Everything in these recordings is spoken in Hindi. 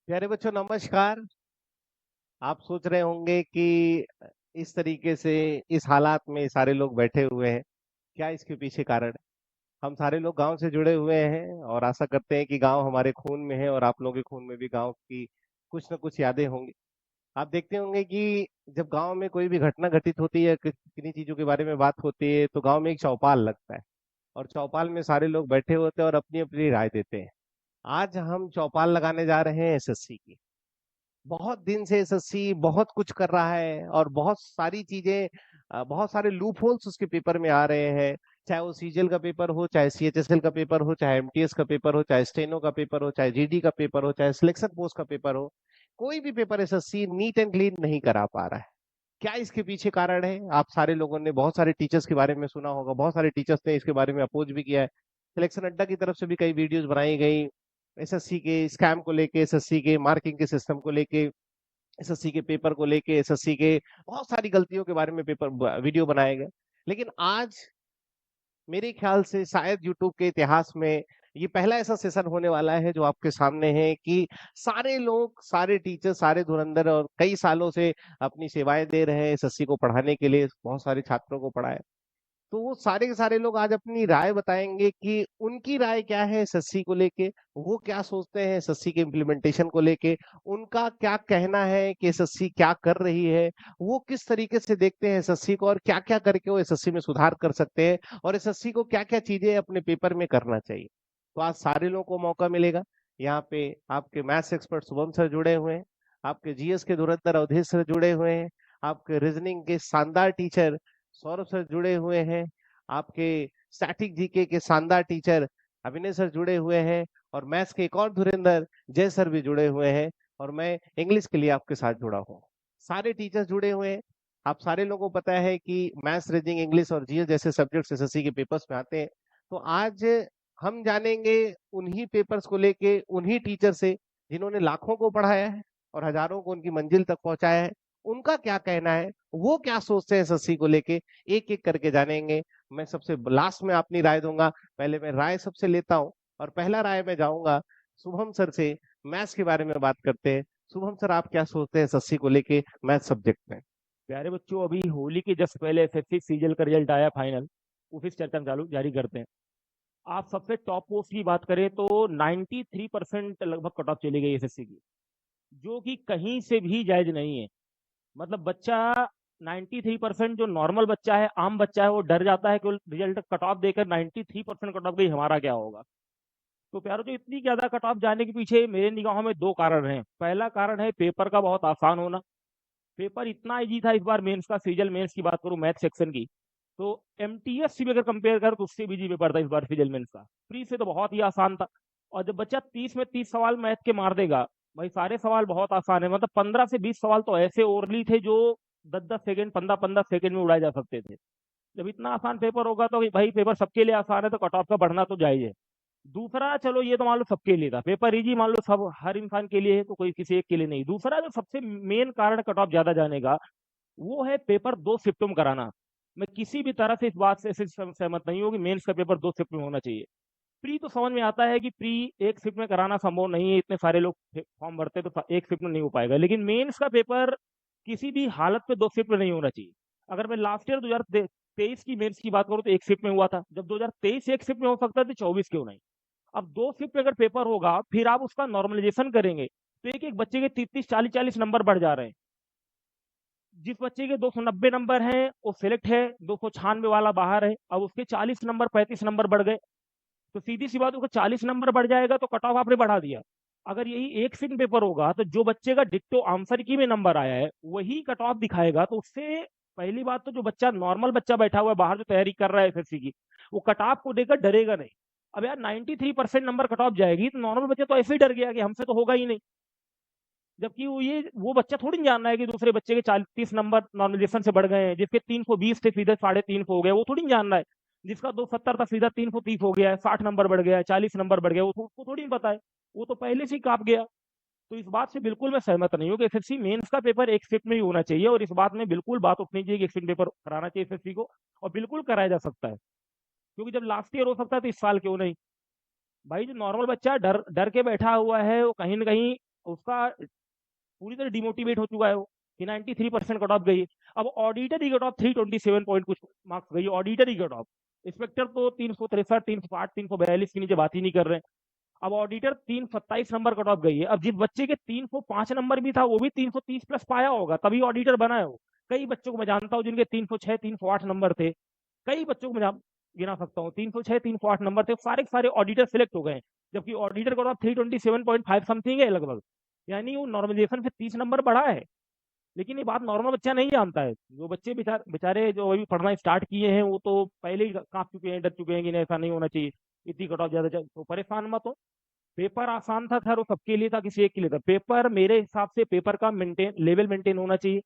प्यारे बच्चों नमस्कार। आप सोच रहे होंगे कि इस तरीके से इस हालात में सारे लोग बैठे हुए हैं, क्या इसके पीछे कारण है? हम सारे लोग गांव से जुड़े हुए हैं और आशा करते हैं कि गांव हमारे खून में है और आप लोगों के खून में भी गांव की कुछ न कुछ यादें होंगी। आप देखते होंगे कि जब गांव में कोई भी घटना घटित होती है, किन्हीं चीजों के बारे में बात होती है, तो गांव में एक चौपाल लगता है और चौपाल में सारे लोग बैठे होते हैं और अपनी अपनी राय देते हैं। आज हम चौपाल लगाने जा रहे हैं एसएससी की। बहुत दिन से एसएससी बहुत कुछ कर रहा है और बहुत सारी चीजें, बहुत सारे लूप होल्स उसके पेपर में आ रहे हैं। चाहे वो सीजीएल का पेपर हो, चाहे सीएचएसएल का पेपर हो, चाहे एमटीएस का पेपर हो, चाहे स्टेनो का पेपर हो, चाहे जीडी का पेपर हो, चाहे सिलेक्शन पोस्ट का पेपर हो, कोई भी paper SSC neat and clean नहीं करा पा रहा है। क्या इसके पीछे कारण है? आप सारे लोगों ने बहुत सारे टीचर्स के बारे में सुना होगा, बहुत सारे टीचर्स ने इसके बारे में अपोज भी किया है। सिलेक्शन अड्डा की तरफ से भी कई वीडियोस बनाई गई एसएससी के स्कैम को लेके, एसएससी के मार्किंग के सिस्टम को लेके, एसएससी के पेपर को लेके, एसएससी के बहुत सारी गलतियों के बारे में पेपर वीडियो बनाए गए। लेकिन आज मेरे ख्याल से शायद यूट्यूब के इतिहास में ये पहला ऐसा सेशन होने वाला है जो आपके सामने है कि सारे लोग, सारे टीचर, सारे धुरंधर और कई सालों से अपनी सेवाएं दे रहे हैं एसएससी को पढ़ाने के लिए, बहुत सारे छात्रों को पढ़ाए। तो वो सारे के सारे लोग आज अपनी राय बताएंगे कि उनकी राय क्या है एसएससी को लेके, वो क्या सोचते हैं एसएससी के इम्प्लीमेंटेशन को लेके, उनका क्या कहना है कि एसएससी क्या कर रही है, वो किस तरीके से देखते हैं एसएससी को और क्या क्या करके वो एसएससी में सुधार कर सकते हैं और एसएससी को क्या क्या चीजें अपने पेपर में करना चाहिए। तो आज सारे लोगों को मौका मिलेगा। यहाँ पे आपके मैथ्स एक्सपर्ट शुभम सर जुड़े हुए हैं, आपके जीएस के धुरंधर अवधेश सर जुड़े हुए हैं, आपके रीजनिंग के शानदार टीचर सौरभ सर जुड़े हुए हैं, आपके स्टैटिक जीके के शानदार टीचर अभिनय सर जुड़े हुए हैं और मैथ्स के एक और धुरंधर जय सर भी जुड़े हुए हैं और मैं इंग्लिश के लिए आपके साथ जुड़ा हूँ। सारे टीचर्स जुड़े हुए हैं। आप सारे लोगों को पता है कि मैथ्स, रीजनिंग, इंग्लिश और जीएस जैसे सब्जेक्ट्स एसएससी के पेपर्स में आते हैं। तो आज हम जानेंगे उन्हीं पेपर्स को लेके उन्हीं टीचर से जिन्होंने लाखों को पढ़ाया है और हजारों को उनकी मंजिल तक पहुंचाया है। उनका क्या कहना है, वो क्या सोचते हैं एसएससी को लेके, एक एक करके जानेंगे। मैं सबसे लास्ट में अपनी राय दूंगा, पहले मैं राय सबसे लेता हूँ और पहला राय मैं जाऊंगा शुभम सर से। मैथ्स के बारे में बात करते हैं। शुभम सर, आप क्या सोचते हैं एसएससी को लेके मैथ सब्जेक्ट में? प्यारे बच्चों, अभी होली के जस्ट पहले एसएससी सीजीएल का रिजल्ट आया फाइनल। उसी से चर्चा हम चालू जारी करते हैं। आप सबसे टॉप पोस्ट की बात करें तो 93% लगभग कट ऑफ चली गई एसएससी की, जो कि कहीं से भी जायज नहीं है। मतलब बच्चा 93%, जो नॉर्मल बच्चा है, आम बच्चा है, वो डर जाता है कि रिजल्ट कट ऑफ देकर 93% कट ऑफ गई, हमारा क्या होगा। तो प्यारो, जो इतनी ज्यादा कट ऑफ जाने के पीछे मेरे निगाहों में दो कारण हैं। पहला कारण है पेपर का बहुत आसान होना। पेपर इतना इजी था इस बार मेंस का, सीजल मेंस की बात करूं मैथ सेक्शन की, तो एमटीएस से भी अगर कंपेयर करो तो उससे भी इजी पेपर था इस बार सीजल मेंस का। प्री से तो बहुत ही आसान था। और जब बच्चा 30 में 30 सवाल मैथ के मार देगा, भाई सारे सवाल बहुत आसान है। मतलब 15 से 20 सवाल तो ऐसे ओरली थे जो 10-10 सेकंड, 15-15 सेकंड में उड़ाए जा सकते थे। जब इतना आसान पेपर होगा तो भाई पेपर सबके लिए आसान है, तो कट ऑफ का बढ़ना तो जायज है। दूसरा, चलो ये तो मान लो सबके लिए था, पेपर इजी मान लो सब हर इंसान के लिए है, तो कोई किसी एक के लिए नहीं। दूसरा जो सबसे मेन कारण कट ऑफ ज्यादा जाने का, वो है पेपर दो शिफ्टों में कराना। मैं किसी भी तरह से इस बात से सहमत नहीं हूँ कि मेंस का पेपर दो शिफ्ट में होना चाहिए। प्री तो समझ में आता है कि प्री एक शिफ्ट में कराना संभव नहीं है, इतने सारे लोग फॉर्म भरते हैं, तो एक शिफ्ट में नहीं हो पाएगा। लेकिन मेंस का पेपर किसी भी हालत पे दो शिफ्ट में नहीं होना चाहिए। अगर मैं लास्ट ईयर 2023 की मेंस की बात करूँ तो एक शिफ्ट में हुआ था। जब 2023 एक शिफ्ट में हो सकता है तो 24 क्यों नहीं। अब दो शिफ्ट में अगर पेपर होगा, फिर आप उसका नॉर्मलाइजेशन करेंगे, तो एक एक बच्चे के 30-30, 40-40 नंबर बढ़ जा रहे हैं। जिस बच्चे के 290 नंबर हैं वो सिलेक्ट है, 296 वाला बाहर है। अब उसके 40 नंबर, 35 नंबर बढ़ गए, तो सीधी सी बात, उसका 40 नंबर बढ़ जाएगा तो कट ऑफ आपने बढ़ा दिया। अगर यही एक सिंग पेपर होगा तो जो बच्चे का डिट्टो आंसर की में नंबर आया है वही कट ऑफ दिखाएगा, तो उससे पहली बात तो जो बच्चा नॉर्मल बच्चा बैठा हुआ है बाहर जो तैयारी कर रहा है एसएससी की, वो कट ऑफ को देकर डरेगा नहीं। अब यार 93% नंबर कट ऑफ जाएगी तो नॉर्मल बच्चा तो ऐसे ही डर गया कि हमसे तो होगा ही नहीं। जबकि वो बच्चा थोड़ी नहीं जान रहा है कि दूसरे बच्चे के 30 नंबर नॉर्मलाइजेशन से बढ़ गए हैं। जिसके 320 थे सीधे 350 हो गए, वो थोड़ी नहीं जान रहा है। जिसका 270 था सीधा 330 हो गया है, 60 नंबर बढ़ गया है, 40 नंबर बढ़ गया, उसको थोड़ी नहीं पता है। वो तो पहले से ही काप गया। तो इस बात से बिल्कुल मैं सहमत नहीं हूँ कि एसएससी मेंस का पेपर एक शिफ्ट में ही होना चाहिए, और इस बात में बिल्कुल बात उठनी चाहिए कि एक शिफ्ट पेपर कराना चाहिए एसएससी को, और बिल्कुल कराया जा सकता है। क्योंकि जब लास्ट ईयर हो सकता है तो इस साल क्यों नहीं। भाई जो नॉर्मल बच्चा डर डर के बैठा हुआ है, वो कहीं ना कहीं उसका पूरी तरह डिमोटिवेट हो चुका है वो, कि 93% कट ऑफ गई है। अब ऑडिटर ही कट ऑफ 327 पॉइंट कुछ मार्क्स गई, ऑडिटर ही कट ऑफ। इंस्पेक्टर तो 363, 308, 342 के नीचे बात ही नहीं कर रहे हैं। अब ऑडिटर 327 नंबर कट ऑफ गई है। अब जिस बच्चे के 305 नंबर भी था वो भी 330 प्लस पाया होगा तभी ऑडिटर बना है वो। कई बच्चों को मैं जानता हूँ जिनके 306, 308 नंबर थे। कई बच्चों को मैं गिना सकता हूँ, 306, 308 नंबर थे, सारे के सारे ऑडिटर सिलेक्ट हो गए। जबकि ऑडिटर कट ऑफ 327.5 समथिंग है लगभग, यानी वो नॉर्मलाइजेशन से 30 नंबर बढ़ा है। लेकिन ये बात नॉर्मल बच्चा नहीं जानता है। जो बच्चे बेचारे जो अभी पढ़ना स्टार्ट किए हैं वो तो पहले ही कांप चुके हैं, डर चुके हैं कि नहीं ऐसा नहीं होना चाहिए, इतनी कट ऑफ ज्यादा तो परेशान मत हो। पेपर आसान था खैर, वो सबके लिए था, किसी एक के लिए था। पेपर मेरे हिसाब से पेपर का लेवल मेंटेन होना चाहिए।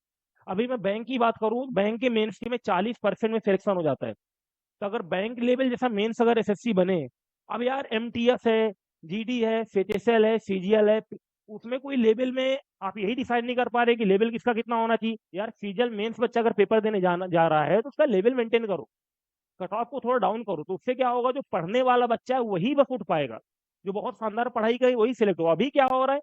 अभी मैं बैंक की बात करूं, बैंक के मेंस में 40% में सिलेक्शन हो जाता है। तो अगर बैंक लेवल जैसा मेंस अगर एसएससी बने, अब यार एमटीएस है, जीडी है, सीएचएसएल है, सीजीएल है, उसमें कोई लेवल में आप यही डिसाइड नहीं कर पा रहे कि लेवल किसका कितना होना चाहिए। यार सीजीएल मेंस बच्चा अगर पेपर देने जाना जा रहा है तो उसका लेवल मेंटेन करो, कट ऑफ को थोड़ा डाउन करो, तो उससे क्या होगा, जो पढ़ने वाला बच्चा है वही बस उठ पाएगा, जो बहुत शानदार पढ़ाई करे वही सिलेक्ट होगा। अभी क्या हो रहा है,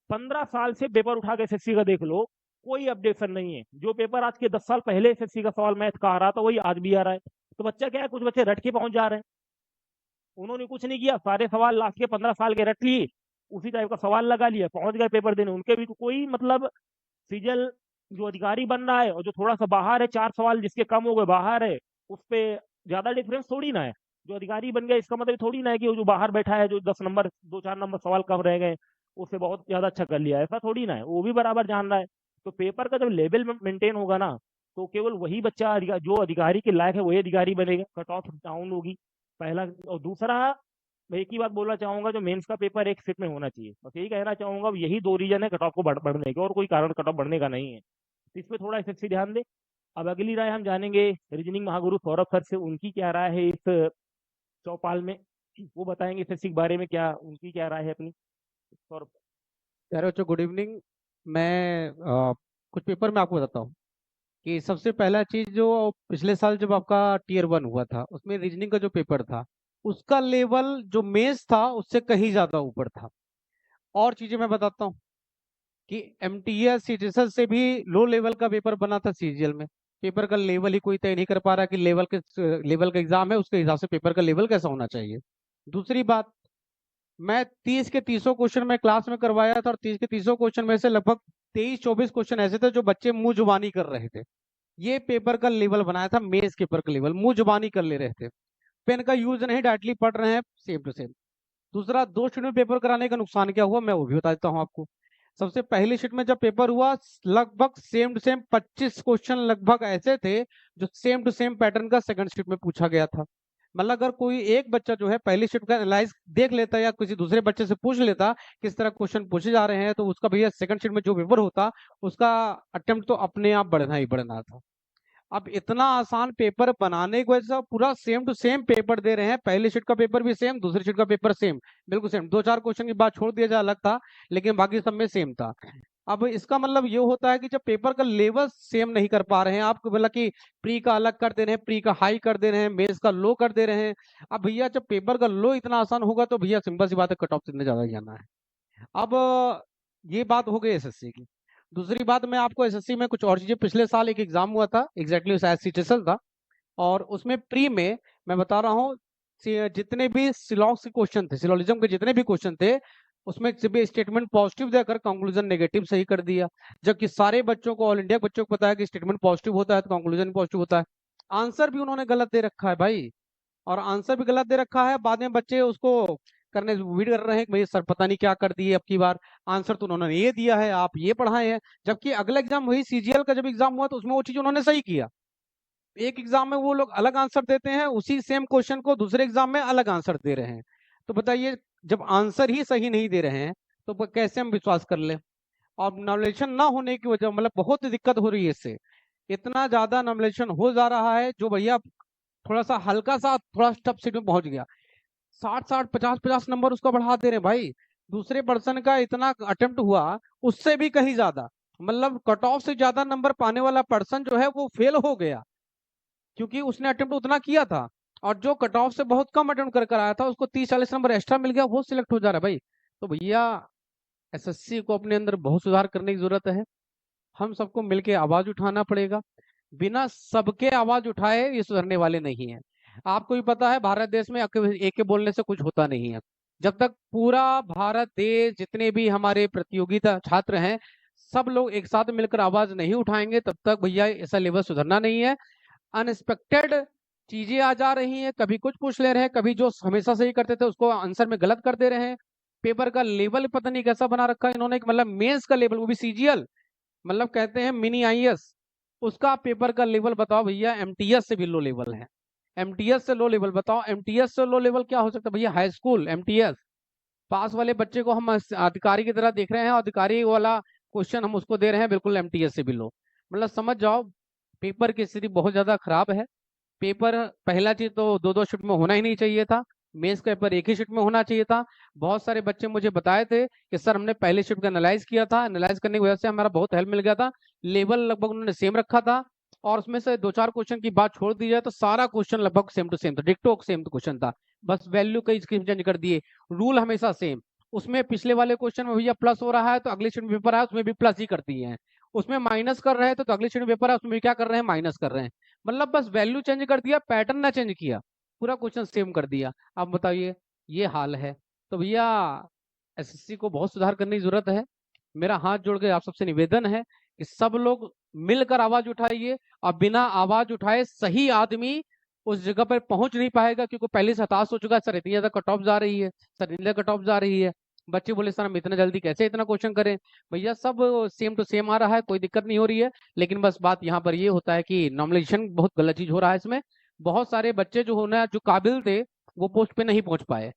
15 साल से पेपर उठा के एसएससी का देख लो, कोई अपडेशन नहीं है। जो पेपर आज के 10 साल पहले एसएससी का सवाल मैथ का आ रहा था वही आज भी आ रहा है। तो बच्चा क्या है, कुछ बच्चे रट के पहुंच जा रहे हैं, उन्होंने कुछ नहीं किया, सारे सवाल लास्ट के 15 साल के रट लिए, उसी टाइप का सवाल लगा लिया, पहुंच गए पेपर देने। उनके भी तो कोई मतलब, सीजल जो अधिकारी बन रहा है और जो थोड़ा सा बाहर है, 4 सवाल जिसके कम हो गए बाहर है, उस पे ज्यादा डिफरेंस थोड़ी ना है। जो अधिकारी बन गया इसका मतलब थोड़ी ना है कि वो जो बाहर बैठा है, जो 10 नंबर 2-4 नंबर सवाल कम रह गए, उससे बहुत ज्यादा अच्छा कर लिया, ऐसा थोड़ी ना है, वो भी बराबर जान रहा है। तो पेपर का जब लेवल मेंटेन होगा ना, तो केवल वही बच्चा जो अधिकारी के लायक है वही अधिकारी बनेगा, कट ऑफ डाउन होगी, पहला। और दूसरा, मैं एक ही बात बोलना चाहूंगा, जो मेंस का पेपर एक शिफ्ट में होना चाहिए, बस यही कहना चाहूंगा। अब यही दो रीजन है कट ऑफ को बढ़ने के, और कोई कारण कट ऑफ बढ़ने का नहीं है। तो इस पे थोड़ा एसएससी ध्यान दे। अब अगली राय हम जानेंगे रीजनिंग महागुरु सौरभ सर से, उनकी क्या राय है इस चौपाल में, वो बताएंगे एसएससी के बारे में, क्या उनकी क्या राय है अपनी, सौरभ। प्यारे बच्चों, गुड इवनिंग। मैं कुछ पेपर में आपको बताता हूँ कि सबसे पहला चीज, जो पिछले साल जब आपका टीयर 1 हुआ था उसमें रीजनिंग का जो पेपर था उसका लेवल जो मेंस था उससे कहीं ज्यादा ऊपर था। और चीजें मैं बताता हूँ कि एमटीएस सीजीएल से भी लो लेवल का पेपर बना था सीजीएल में। पेपर का लेवल ही कोई तय नहीं कर पा रहा कि लेवल का एग्जाम है उसके हिसाब से पेपर का लेवल कैसा होना चाहिए। दूसरी बात, मैं 30 के 30 क्वेश्चन में क्लास में करवाया था और 30 के 30 क्वेश्चन में से लगभग 23-24 क्वेश्चन ऐसे थे जो बच्चे मुंह जुबानी कर रहे थे। ये पेपर का लेवल बनाया था, मेंस पेपर का लेवल मुंह जुबानी कर ले रहे थे, पेन का यूज नहीं, डायरेक्टली पढ़ रहे हैं सेम टू सेम। दूसरा, 2 शीट में पेपर कराने का नुकसान क्या हुआ मैं वो भी बता देता हूँ आपको। सबसे पहली शीट में जब पेपर हुआ, लगभग सेम टू सेम 25 क्वेश्चन लगभग ऐसे थे जो सेम टू सेम पैटर्न का सेकंड शीट में पूछा गया था। मतलब अगर कोई एक बच्चा जो है पहली शीट का एनालाइज देख लेता या किसी दूसरे बच्चे से पूछ लेता किस तरह क्वेश्चन पूछे जा रहे हैं, तो उसका भैया सेकंड शीट में जो पेपर होता उसका अटेम्प्ट तो अपने आप बढ़ना ही बढ़ना था। अब इतना आसान पेपर बनाने की वजह से पूरा सेम टू सेम पेपर दे रहे हैं, पहली शीट का पेपर भी सेम, दूसरी शीट का पेपर सेम, बिल्कुल सेम। 2-4 क्वेश्चन की बात छोड़ दिया जाए अलग था, लेकिन बाकी सब में सेम था। अब इसका मतलब ये होता है कि जब पेपर का लेवल सेम नहीं कर पा रहे हैं, आपको बोला कि प्री का अलग कर दे रहे हैं, प्री का हाई कर दे रहे हैं, मेंस का लो कर दे रहे हैं। अब भैया जब पेपर का लो इतना आसान होगा तो भैया सिंपल सी बात है, कट ऑफ इतने ज्यादा ही जाना है। अब ये बात हो गई एसएससी की। दूसरी बात, मैं आपको एसएससी में कुछ और चीजें, पिछले साल एक एग्जाम हुआ था एग्जैक्टली शायद सीटीएसएल था, और उसमें प्री में मैं बता रहा हूँ जितने भी सिलॉक्स के क्वेश्चन थे, सिलोजिज्म के जितने भी क्वेश्चन थे, उसमें सभी स्टेटमेंट पॉजिटिव देकर कंक्लूजन नेगेटिव सही कर दिया। जबकि सारे बच्चों को, ऑल इंडिया बच्चों को पता है कि स्टेटमेंट पॉजिटिव होता है तो कंक्लूजन पॉजिटिव होता है। आंसर भी उन्होंने गलत दे रखा है भाई, और आंसर भी गलत दे रखा है। बाद में बच्चे उसको करने उम्मीद कर रहे हैं कि भाई सर पता नहीं क्या कर दिए अब की बार, आंसर तो उन्होंने ये दिया है, आप ये पढ़ाए हैं। जबकि अगला एग्जाम वही सीजीएल का जब एग्जाम हुआ तो उसमें वो चीज उन्होंने सही किया। एक एग्जाम में वो लोग अलग आंसर देते हैं, उसी सेम क्वेश्चन को दूसरे एग्जाम में अलग आंसर दे रहे हैं। तो बताइए, जब आंसर ही सही नहीं दे रहे हैं तो कैसे हम विश्वास कर ले। और नॉमिनेशन ना होने की वजह मतलब बहुत दिक्कत हो रही है इससे, इतना ज्यादा नॉमिनेशन हो जा रहा है जो भैया थोड़ा सा हल्का सा थोड़ा टफ सीट में पहुंच गया, 60-60 50-50 नंबर उसका बढ़ा दे रहे हैं भाई। दूसरे पर्सन का इतना अटेम्प्ट हुआ, उससे भी कहीं ज्यादा, मतलब कट ऑफ से ज्यादा नंबर पाने वाला पर्सन जो है वो फेल हो गया, क्योंकि उसने अटेम्प्ट उतना किया था। और जो कट ऑफ से बहुत कम अटेम्प्ट कर कर आया था उसको 30-40 नंबर एक्स्ट्रा मिल गया, वो सिलेक्ट हो जा रहा है भाई। तो भैया एसएससी को अपने अंदर बहुत सुधार करने की जरूरत है। हम सबको मिलके आवाज उठाना पड़ेगा। बिना सबके आवाज उठाए ये सुधरने वाले नहीं है। आपको भी पता है भारत देश में एक के बोलने से कुछ होता नहीं है। जब तक पूरा भारत देश जितने भी हमारे प्रतियोगिता छात्र हैं सब लोग एक साथ मिलकर आवाज नहीं उठाएंगे तब तक भैया ऐसा लेवल सुधरना नहीं है। अनएक्सपेक्टेड चीजें आ जा रही हैं, कभी कुछ पूछ ले रहे हैं, कभी जो हमेशा सही करते थे उसको आंसर में गलत कर दे रहे हैं। पेपर का लेवल पता नहीं कैसा बना रखा है इन्होंने, मतलब मेंस का लेवल वो भी सीजीएल, मतलब कहते हैं मिनी आईएएस, उसका पेपर का लेवल बताओ भैया, एमटीएस से भी लो लेवल है। एमटीएस से लो लेवल बताओ, एमटीएस से लो लेवल क्या हो सकता है भैया? हाई स्कूल एमटीएस पास वाले बच्चे को हम अधिकारी की तरह देख रहे हैं, अधिकारी वाला क्वेश्चन हम उसको दे रहे हैं बिल्कुल एमटीएस से भी लो। मतलब समझ जाओ पेपर की स्थिति बहुत ज्यादा खराब है। पेपर पहला चीज तो दो दो शिफ्ट में होना ही नहीं चाहिए था। मेंस का पेपर एक ही शिफ्ट में होना चाहिए था। बहुत सारे बच्चे मुझे बताए थे कि सर हमने पहले शिफ्ट का एनालाइज किया था, एनालाइज करने की वजह से हमारा बहुत हेल्प मिल गया था। लेवल लगभग उन्होंने सेम रखा था और उसमें से दो चार क्वेश्चन की बात छोड़ दी जाए तो सारा क्वेश्चन लगभग सेम टू सेम था, डिक्टो सेम क्वेश्चन था। बस वैल्यू कई स्कीम चेंज कर दिए, रूल हमेशा सेम। उसमें पिछले वाले क्वेश्चन में भैया प्लस हो रहा है तो अगले शिफ्ट पेपर है उसमें भी प्लस ही कर दिए हैं। उसमें माइनस कर रहे हैं तो अगले शिफ्ट पेपर है उसमें भी क्या कर रहे हैं? माइनस कर रहे हैं। मतलब बस वैल्यू चेंज कर दिया, पैटर्न ना चेंज किया, पूरा क्वेश्चन सेम कर दिया। आप बताइए, ये हाल है। तो भैया एसएससी को बहुत सुधार करने की जरूरत है। मेरा हाथ जोड़ के आप सबसे निवेदन है कि सब लोग मिलकर आवाज उठाइए, और बिना आवाज उठाए सही आदमी उस जगह पर पहुंच नहीं पाएगा, क्योंकि पहले से हताश हो चुका है, सर इतनी ज्यादा कट ऑफ जा रही है, सर इतनी ज्यादा कट ऑफ जा रही है। बच्चे बोले सर हम इतना जल्दी कैसे इतना क्वेश्चन करें? भैया सब सेम टू सेम आ रहा है, कोई दिक्कत नहीं हो रही है। लेकिन बस बात यहाँ पर ये होता है कि नॉर्मलाइजेशन बहुत गलत चीज हो रहा है इसमें। बहुत सारे बच्चे जो होना जो काबिल थे वो पोस्ट पे नहीं पहुंच पाए।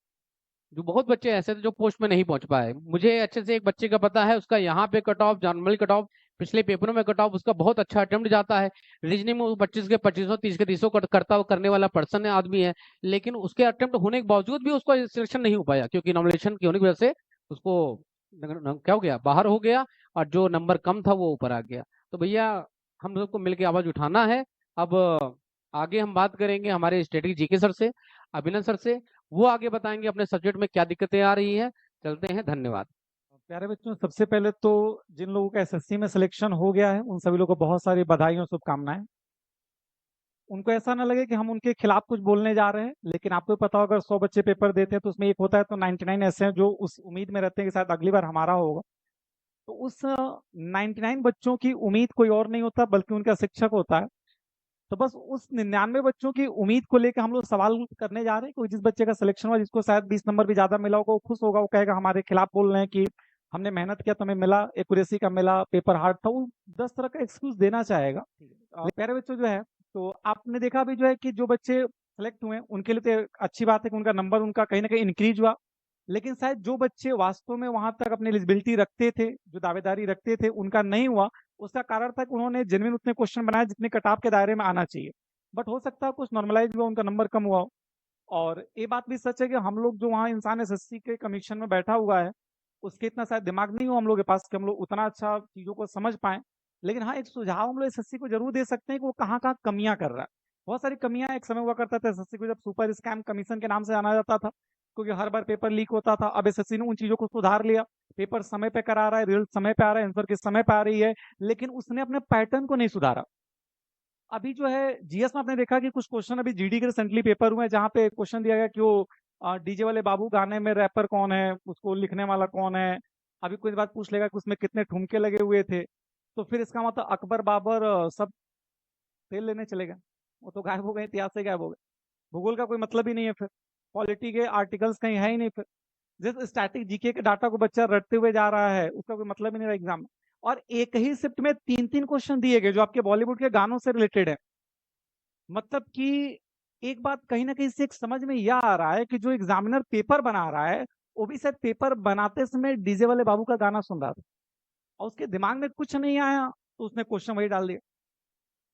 जो बहुत बच्चे ऐसे थे जो पोस्ट में नहीं पहुंच पाए। मुझे अच्छे से एक बच्चे का पता है, उसका यहाँ पे cut off, normal cut off, पिछले पेपरों में कट ऑफ उसका बहुत अच्छा अटेम्प्ट जाता है। रीजनिंग में वो 25 के 25 30 के 30 करने वाला पर्सन है, आदमी है। लेकिन उसके अटेम्प्ट होने के बावजूद भी उसका सिलेक्शन नहीं हो पाया, क्योंकि नॉमिनेशन की होने की वजह से उसको क्या हो गया, बाहर हो गया, और जो नंबर कम था वो ऊपर आ गया। तो भैया हम लोग को मिलकर आवाज उठाना है। अब आगे हम बात करेंगे हमारे स्ट्रेटेजी जीके सर से, अभिनंदन सर से। वो आगे बताएंगे अपने सब्जेक्ट में क्या दिक्कतें आ रही हैं। चलते हैं, धन्यवाद। प्यारे बच्चों, सबसे पहले तो जिन लोगों का एसएससी में सिलेक्शन हो गया है उन सभी लोगों को बहुत सारी बधाई और शुभकामनाएं। उनको ऐसा ना लगे कि हम उनके खिलाफ कुछ बोलने जा रहे हैं, लेकिन आपको पता होगा 100 बच्चे पेपर देते हैं तो उसमें एक होता है तो 99 ऐसे हैं जो उस उम्मीद में रहते हैं कि शायद अगली बार हमारा होगा। तो उस 99 बच्चों की उम्मीद कोई और नहीं होता बल्कि उनका शिक्षक होता है। तो बस उस 99 बच्चों की उम्मीद को लेकर हम लोग सवाल करने जा रहे हैं। कोई जिस बच्चे का सिलेक्शन हुआ, जिसको शायद 20 नंबर भी ज्यादा मिला होगा, वो खुश होगा, वो कहेगा हमारे खिलाफ बोल रहे हैं कि हमने मेहनत किया तो हमें मिला, एक्यूरेसी का मिला, पेपर हार्ड था, वो 10 तरह का एक्सक्यूज देना चाहेगा। प्यारे बच्चों जो है, तो आपने देखा भी जो है कि जो बच्चे सेलेक्ट हुए उनके लिए तो अच्छी बात है कि उनका नंबर उनका कहीं ना कहीं इंक्रीज हुआ। लेकिन शायद जो बच्चे वास्तव में वहां तक अपनी एलिजिबिलिटी रखते थे, जो दावेदारी रखते थे, उनका नहीं हुआ। उसका कारण था कि उन्होंने जेन्युइन उतने क्वेश्चन बनाए जितने कटाव के दायरे में आना चाहिए, बट हो सकता है कुछ नॉर्मलाइज हुआ, उनका नंबर कम हुआ हो। और ये बात भी सच है कि हम लोग जो वहाँ इंसान एसएससी के कमीशन में बैठा हुआ है उसके इतना शायद दिमाग नहीं हो हम लोग के पास कि हम लोग उतना अच्छा चीजों को समझ पाए। लेकिन हाँ, एक सुझाव हम लोग एसएससी को जरूर दे सकते हैं कि वो कहाँ कहाँ कमियां कर रहा है। बहुत सारी कमियां एक समय हुआ करता था एसएससी को, जब सुपर स्कैम कमीशन के नाम से जाना जाता था, क्योंकि हर बार पेपर लीक होता था। अब एसएससी ने उन चीजों को सुधार लिया, पेपर समय पे करा रहा है, रिजल्ट समय पे आ रहा है, आंसर के समय पे आ रही है, लेकिन उसने अपने पैटर्न को नहीं सुधारा। अभी जो है जीएस में आपने देखा कि कुछ क्वेश्चन अभी जीडी के रिसेंटली पेपर हुए हैं जहाँ पे क्वेश्चन दिया गया कि वो डीजे वाले बाबू गाने में रैपर कौन है, उसको लिखने वाला कौन है। अभी कुछ बात पूछ लेगा कि उसमें कितने ठुमके लगे हुए थे। तो फिर इसका मतलब अकबर बाबर सब तेल लेने चले गए, वो तो गायब हो गए, इतिहास से गायब हो गए। भूगोल का कोई मतलब ही नहीं है, फिर पॉलिटी के आर्टिकल्स कहीं है ही नहीं। फिर जिस स्टैटिक जीके के डाटा को बच्चा रटते हुए जा रहा है उसका कोई मतलब ही नहीं रहा एग्जाम में। और एक ही शिफ्ट में 3-3 क्वेश्चन दिए गए जो आपके बॉलीवुड के गानों से रिलेटेड है। मतलब कि एक बात कहीं ना कहीं से एक समझ में यह आ रहा है कि जो एग्जामिनर पेपर बना रहा है वो भी शायद पेपर बनाते समय डीजे वाले बाबू का गाना सुन रहा था और उसके दिमाग में कुछ नहीं आया तो उसने क्वेश्चन वही डाल दिया।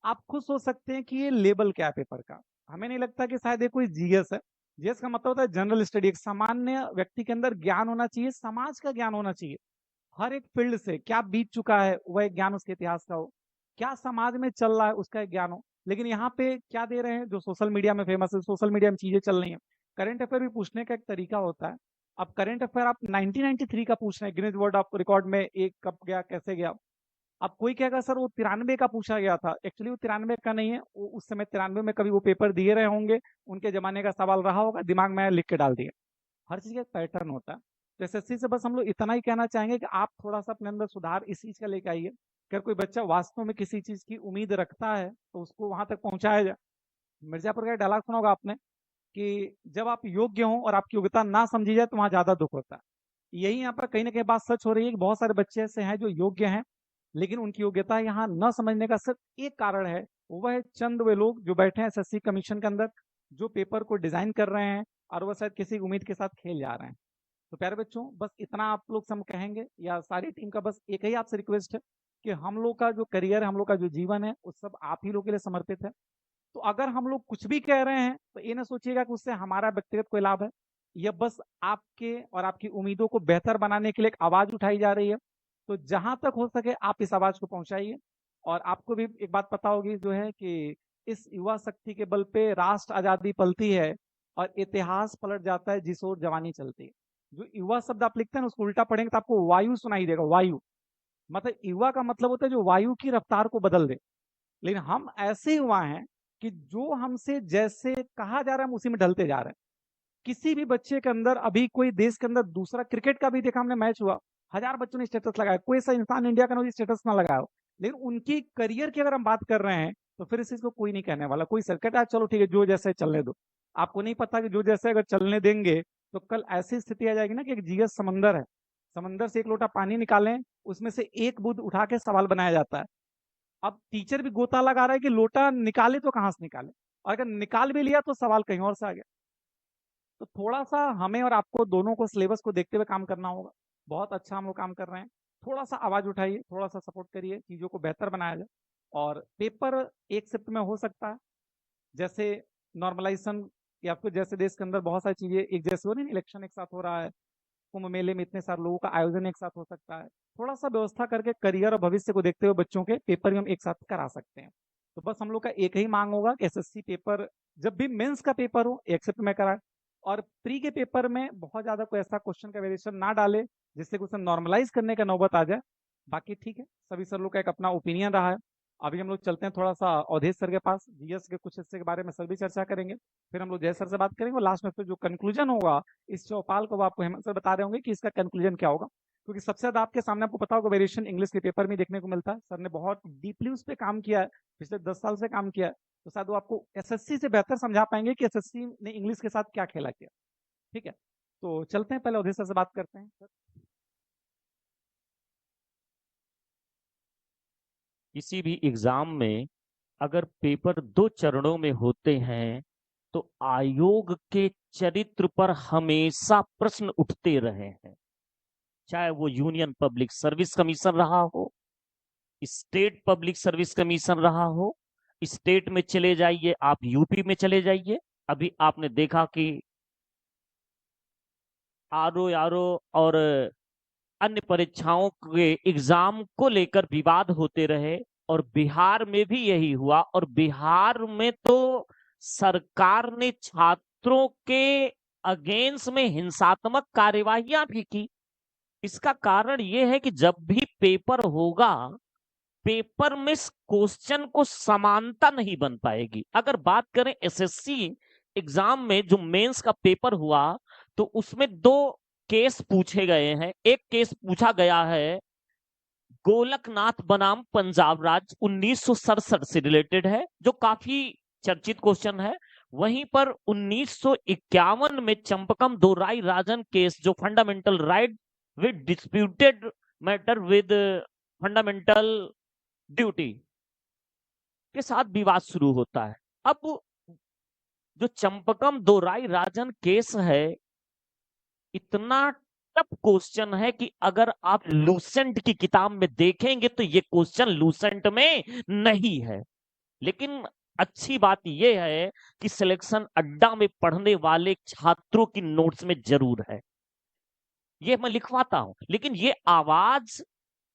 आप खुद सोच सकते हैं कि ये लेबल क्या है पेपर का। हमें नहीं लगता कि शायद ये कोई जीएस है। जीएस का मतलब होता है जनरल स्टडी, एक सामान्य व्यक्ति के अंदर ज्ञान होना चाहिए, समाज का ज्ञान होना चाहिए। हर एक फील्ड से क्या बीत चुका है वह एक ज्ञान उसके इतिहास का हो, क्या समाज में चल रहा है उसका एक ज्ञान हो। लेकिन यहाँ पे क्या दे रहे हैं, जो सोशल मीडिया में फेमस है, सोशल मीडिया में चीजें चल रही हैं, करंट अफेयर भी पूछने का एक तरीका होता है। अब करंट अफेयर आप 1993 का पूछ रहे हैं, गिनीज वर्ल्ड ऑफ रिकॉर्ड में एक कब गया, कैसे गया। अब कोई कहेगा सर वो 93 का पूछा गया था, एक्चुअली वो 93 का नहीं है, वो उस समय 93 में कभी वो पेपर दिए रहे होंगे, उनके जमाने का सवाल रहा होगा, दिमाग में लिख के डाल दिया। हर चीज का एक पैटर्न होता है। तो एसएससी से बस हम लोग इतना ही कहना चाहेंगे कि आप थोड़ा सा अपने अंदर सुधार इस चीज का लेके आइए। अगर कोई बच्चा वास्तव में किसी चीज की उम्मीद रखता है तो उसको वहां तक पहुंचाया जाए। मिर्जापुर का डायलॉग सुना होगा आपने कि जब आप योग्य हो और आपकी योग्यता ना समझी जाए तो वहां ज्यादा दुख होता है। यही यहाँ पर कहीं ना कहीं बात सच हो रही है कि बहुत सारे बच्चे ऐसे हैं जो योग्य हैं, लेकिन उनकी योग्यता यहाँ न समझने का सिर्फ एक कारण है, वह है चंद वे लोग जो बैठे हैं एसएससी कमीशन के अंदर, जो पेपर को डिजाइन कर रहे हैं और वह शायद किसी उम्मीद के साथ खेल जा रहे हैं। तो प्यारे बच्चों, बस इतना आप लोग से हम कहेंगे, या सारी टीम का बस एक ही आपसे रिक्वेस्ट है कि हम लोग का जो करियर है, हम लोग का जो जीवन है, वो सब आप ही लोग के लिए समर्पित है। तो अगर हम लोग कुछ भी कह रहे हैं तो ये ना सोचिएगा कि उससे हमारा व्यक्तिगत कोई लाभ है, यह बस आपके और आपकी उम्मीदों को बेहतर बनाने के लिए एक आवाज उठाई जा रही है। तो जहां तक हो सके आप इस आवाज को पहुंचाइए। और आपको भी एक बात पता होगी जो है कि इस युवा शक्ति के बल पे राष्ट्र आजादी पलती है और इतिहास पलट जाता है जिस ओर जवानी चलती है। जो युवा शब्द आप लिखते हैं ना, उसको उल्टा पढ़ेंगे तो आपको वायु सुनाई देगा। वायु मतलब युवा का मतलब होता है जो वायु की रफ्तार को बदल दे। लेकिन हम ऐसे युवा हैं कि जो हमसे जैसे कहा जा रहा है हम उसी में ढलते जा रहे हैं। किसी भी बच्चे के अंदर, अभी कोई देश के अंदर दूसरा क्रिकेट का भी देखा हमने, मैच हुआ, 1000 बच्चों ने स्टेटस लगाया, कोई ऐसा इंसान इंडिया का नहीं स्टेटस ना लगाया हो, लेकिन उनकी करियर की अगर हम बात कर रहे हैं तो फिर इस चीज को कोई नहीं कहने वाला। कोई सर्किट आज चलो ठीक है, जो जैसे चलने दो। आपको नहीं पता कि जो जैसे अगर चलने देंगे तो कल ऐसी स्थिति आ जाएगी ना कि एक जीएस समंदर है, समंदर से एक लोटा पानी निकालें, उसमें से एक बूंद उठा के सवाल बनाया जाता है। अब टीचर भी गोता लगा रहा है कि लोटा निकाले तो कहां से निकाले, और अगर निकाल भी लिया तो सवाल कहीं और से आ गया। तो थोड़ा सा हमें और आपको दोनों को सिलेबस को देखते हुए काम करना होगा। बहुत अच्छा हम लोग काम कर रहे हैं, थोड़ा सा आवाज उठाइए, थोड़ा सा सपोर्ट करिए, चीजों को बेहतर बनाया जाए। और पेपर एक शिफ्ट में हो सकता है, जैसे नॉर्मलाइजेशन, या फिर जैसे देश के अंदर बहुत सारी चीजें एक जैसे हो रही, इलेक्शन एक साथ हो रहा है, कुंभ मेले में इतने सारे लोगों का आयोजन एक साथ हो सकता है, थोड़ा सा व्यवस्था करके करियर और भविष्य को देखते हुए बच्चों के पेपर भी हम एक साथ करा सकते हैं। तो बस हम लोग का एक ही मांग होगा कि एसएससी पेपर जब भी मेंस का पेपर हो एक शिफ्ट में कराए, और प्री के पेपर में बहुत ज्यादा कोई ऐसा क्वेश्चन का वेरिएशन ना डाले जिससे उसे नॉर्मलाइज करने का नौबत आ जाए। बाकी ठीक है, सभी सर लोग का एक अपना ओपिनियन रहा है। अभी हम लोग चलते हैं थोड़ा सा अवधेश सर के पास, जीएस के कुछ हिस्से के बारे में सर भी चर्चा करेंगे, फिर हम लोग जय सर से बात करेंगे, और लास्ट में फिर जो कंक्लूजन होगा इस चौपाल को, वो आपको हेमंत सर बता रहे होंगे कि इसका कंक्लूजन क्या होगा। क्योंकि सबसे ज्यादा आपके सामने आपको पता होगा वेरिएशन इंग्लिश के पेपर में देखने को मिलता है। सर ने बहुत डीपली उस पर काम किया है, पिछले 10 साल से काम किया है, तो शायद वो आपको एसएससी से बेहतर समझा पाएंगे कि एसएससी ने इंग्लिश के साथ क्या खेला किया। ठीक है, तो चलते हैं, पहले अवधेश सर से बात करते हैं। सर किसी भी एग्जाम में अगर पेपर 2 चरणों में होते हैं तो आयोग के चरित्र पर हमेशा प्रश्न उठते रहे हैं, चाहे वो यूनियन पब्लिक सर्विस कमीशन रहा हो, स्टेट पब्लिक सर्विस कमीशन रहा हो। स्टेट में चले जाइए, आप यूपी में चले जाइए, अभी आपने देखा कि आरओ और अन्य परीक्षाओं के एग्जाम को लेकर विवाद होते रहे, और बिहार में भी यही हुआ। और बिहार में तो सरकार ने छात्रों के अगेंस्ट में हिंसात्मक कार्यवाहियां भी की। इसका कारण यह है कि जब भी पेपर होगा, पेपर में क्वेश्चन को समानता नहीं बन पाएगी। अगर बात करें एसएससी एग्जाम में जो मेंस का पेपर हुआ, तो उसमें 2 केस पूछे गए हैं। एक केस पूछा गया है गोलकनाथ बनाम पंजाब राज्य 1967 से रिलेटेड है, जो काफी चर्चित क्वेश्चन है। वहीं पर 1951 में चंपकम दोराई राजन केस, जो fundamental right with disputed matter with fundamental duty के साथ विवाद शुरू होता है। अब जो चंपकम दोराई राजन केस है, इतना टफ क्वेश्चन है कि अगर आप लूसेंट की किताब में देखेंगे तो ये क्वेश्चन लूसेंट में नहीं है। लेकिन अच्छी बात यह है कि सिलेक्शन अड्डा में पढ़ने वाले छात्रों की नोट्स में जरूर है, ये मैं लिखवाता हूं। लेकिन ये आवाज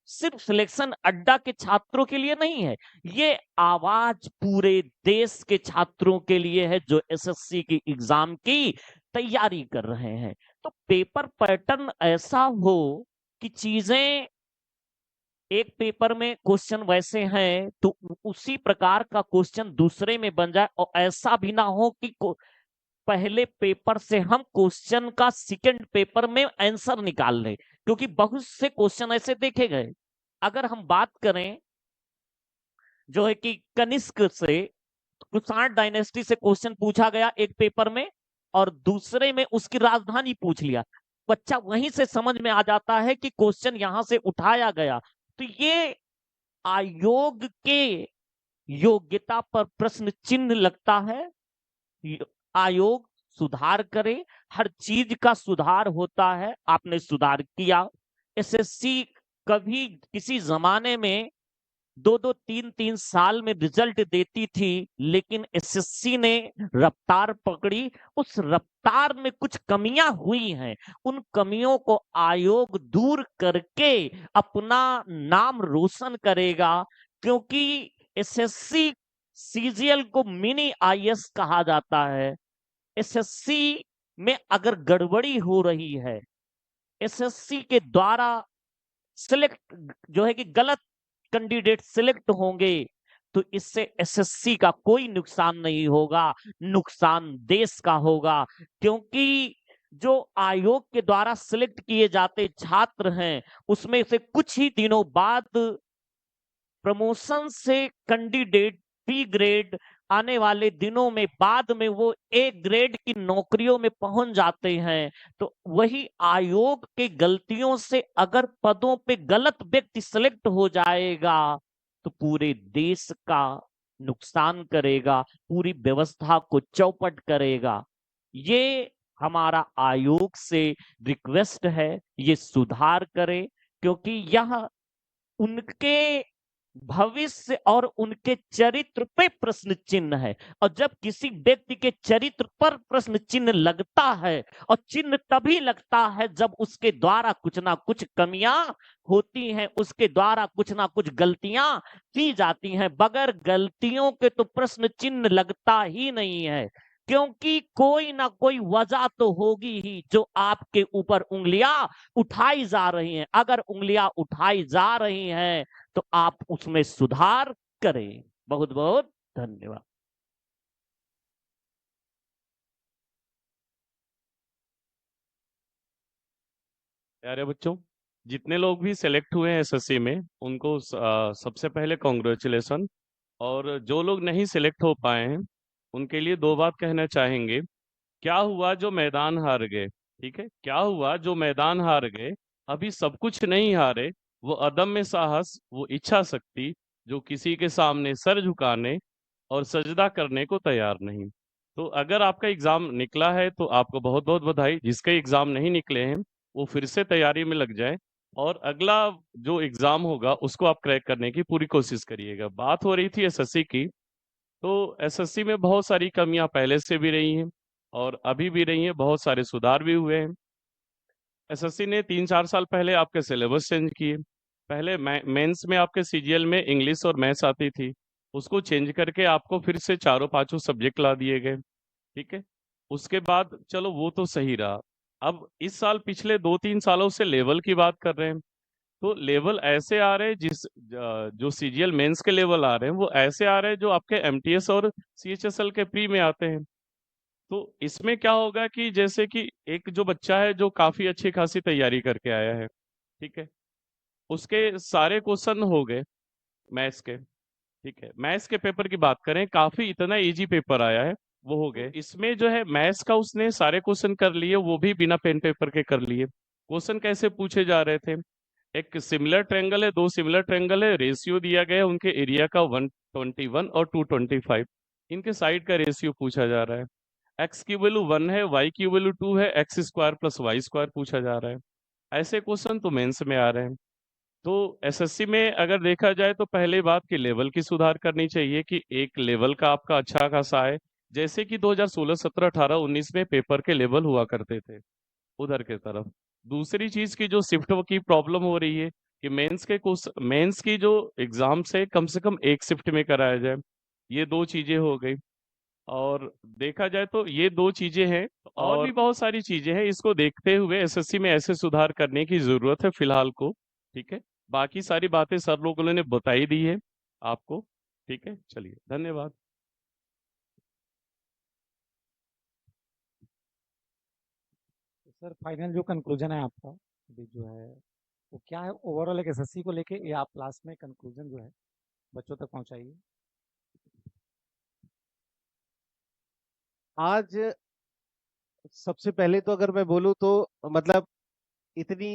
सिर्फ सिलेक्शन अड्डा के छात्रों के लिए नहीं है, ये आवाज पूरे देश के छात्रों के लिए है जो एसएससी की एग्जाम की तैयारी कर रहे हैं। तो पेपर पैटर्न ऐसा हो कि चीजें एक पेपर में क्वेश्चन वैसे हैं तो उसी प्रकार का क्वेश्चन दूसरे में बन जाए, और ऐसा भी ना हो कि पहले पेपर से हम क्वेश्चन का सेकंड पेपर में आंसर निकाल लें, क्योंकि बहुत से क्वेश्चन ऐसे देखे गए। अगर हम बात करें जो है कि कनिष्क से, कुषाण डायनेस्टी से क्वेश्चन पूछा गया एक पेपर में और दूसरे में उसकी राजधानी पूछ लिया, बच्चा वहीं से समझ में आ जाता है कि क्वेश्चन यहां से उठाया गया। तो ये आयोग के योग्यता पर प्रश्न चिन्ह लगता है। आयोग सुधार करे, हर चीज का सुधार होता है, आपने सुधार किया। एसएससी कभी किसी जमाने में 2-2 3-3 साल में रिजल्ट देती थी, लेकिन एसएससी ने रफ्तार पकड़ी। उस रफ्तार में कुछ कमियां हुई हैं, उन कमियों को आयोग दूर करके अपना नाम रोशन करेगा, क्योंकि एसएससी सीजीएल को मिनी आईएएस कहा जाता है। एसएससी में अगर गड़बड़ी हो रही है, एसएससी के द्वारा सिलेक्ट जो है कि गलत कैंडिडेट सिलेक्ट होंगे, तो इससे एसएससी का कोई नुकसान नहीं होगा, नुकसान देश का होगा। क्योंकि जो आयोग के द्वारा सिलेक्ट किए जाते छात्र हैं, उसमें से कुछ ही दिनों बाद प्रमोशन से कैंडिडेट बी ग्रेड आने वाले दिनों में बाद में वो ए ग्रेड की नौकरियों में पहुंच जाते हैं। तो वही आयोग के गलतियों से अगर पदों पे गलत व्यक्ति सिलेक्ट हो जाएगा तो पूरे देश का नुकसान करेगा, पूरी व्यवस्था को चौपट करेगा। ये हमारा आयोग से रिक्वेस्ट है, ये सुधार करे, क्योंकि यह उनके भविष्य और उनके चरित्र पे प्रश्न चिन्ह है। और जब किसी व्यक्ति के चरित्र पर प्रश्न चिन्ह लगता है, और चिन्ह तभी लगता है जब उसके द्वारा कुछ ना कुछ कमियां होती हैं, उसके द्वारा कुछ ना कुछ गलतियां की जाती हैं। बगैर गलतियों के तो प्रश्न चिन्ह लगता ही नहीं है, क्योंकि कोई ना कोई वजह तो होगी ही जो आपके ऊपर उंगलियां उठाई जा रही हैं। अगर उंगलियां उठाई जा रही हैं तो आप उसमें सुधार करें। बहुत बहुत धन्यवाद। प्यारे बच्चों, जितने लोग भी सिलेक्ट हुए हैं एसएससी में, उनको सबसे पहले कॉन्ग्रेचुलेसन। और जो लोग नहीं सिलेक्ट हो पाए हैं, उनके लिए दो बात कहना चाहेंगे। क्या हुआ जो मैदान हार गए, ठीक है, क्या हुआ जो मैदान हार गए, अभी सब कुछ नहीं हारे। वो अदम्य साहस, वो इच्छा शक्ति जो किसी के सामने सर झुकाने और सजदा करने को तैयार नहीं। तो अगर आपका एग्जाम निकला है तो आपको बहुत बहुत बधाई। जिसके एग्जाम नहीं निकले हैं वो फिर से तैयारी में लग जाए, और अगला जो एग्जाम होगा उसको आप क्रैक करने की पूरी कोशिश करिएगा। बात हो रही थी एसएससी की, तो एसएससी में बहुत सारी कमियां पहले से भी रही हैं और अभी भी रही हैं, बहुत सारे सुधार भी हुए हैं। एसएससी ने 3-4 साल पहले आपके सिलेबस चेंज किए। पहले मेंस में आपके सीजीएल में इंग्लिश और मैथ्स आती थी, उसको चेंज करके आपको फिर से 4-5 सब्जेक्ट ला दिए गए, ठीक है। उसके बाद चलो वो तो सही रहा। अब इस साल पिछले 2-3 सालों से लेवल की बात कर रहे हैं, तो लेवल ऐसे आ रहे हैं जो सीजीएल मेंस के लेवल आ रहे हैं वो ऐसे आ रहे हैं जो आपके एमटीएस और सीएचएसएल के प्री में आते हैं। तो इसमें क्या होगा कि जैसे कि एक जो बच्चा है जो काफी अच्छी खासी तैयारी करके आया है, ठीक है, उसके सारे क्वेश्चन हो गए मैथ्स के, ठीक है, मैथ्स के पेपर की बात करें, काफी इतना इजी पेपर आया है, वो हो गए। इसमें जो है मैथ्स का उसने सारे क्वेश्चन कर लिए, वो भी बिना पेन पेपर के कर लिए। क्वेश्चन कैसे पूछे जा रहे थे, एक सिमिलर ट्रायंगल है, दो सिमिलर ट्रायंगल है, रेशियो दिया गया है उनके एरिया का 121 और 225, इनके साइड का रेशियो पूछा जा रहा है। एक्स की वैल्यू 1 है, वाई की वैल्यू 2 है, x square plus y square पूछा जा रहा है। ऐसे क्वेश्चन तो मेंस में आ रहे हैं। तो एसएससी में अगर देखा जाए तो पहले बात की लेवल की सुधार करनी चाहिए कि एक लेवल का आपका अच्छा खासा है, जैसे कि 2016, 17, 18, 19 में पेपर के लेवल हुआ करते थे उधर के तरफ। दूसरी चीज की जो शिफ्ट की प्रॉब्लम हो रही है कि मेंस की जो एग्जाम्स है कम से कम एक शिफ्ट में कराया जाए, ये दो चीजें हो गई। और देखा जाए तो ये 2 चीजें हैं और भी बहुत सारी चीजें हैं। इसको देखते हुए एसएससी में ऐसे सुधार करने की जरूरत है फिलहाल को। ठीक है, बाकी सारी बातें सर लोगों ने बताई दी है आपको। ठीक है, चलिए, धन्यवाद। तो सर फाइनल जो कंक्लूजन है आपका अभी जो है वो क्या है ओवरऑल एक एसएससी को लेके, ये आप लास्ट में कंक्लूजन जो है बच्चों तक पहुंचाइए। आज सबसे पहले तो अगर मैं बोलूं तो मतलब इतनी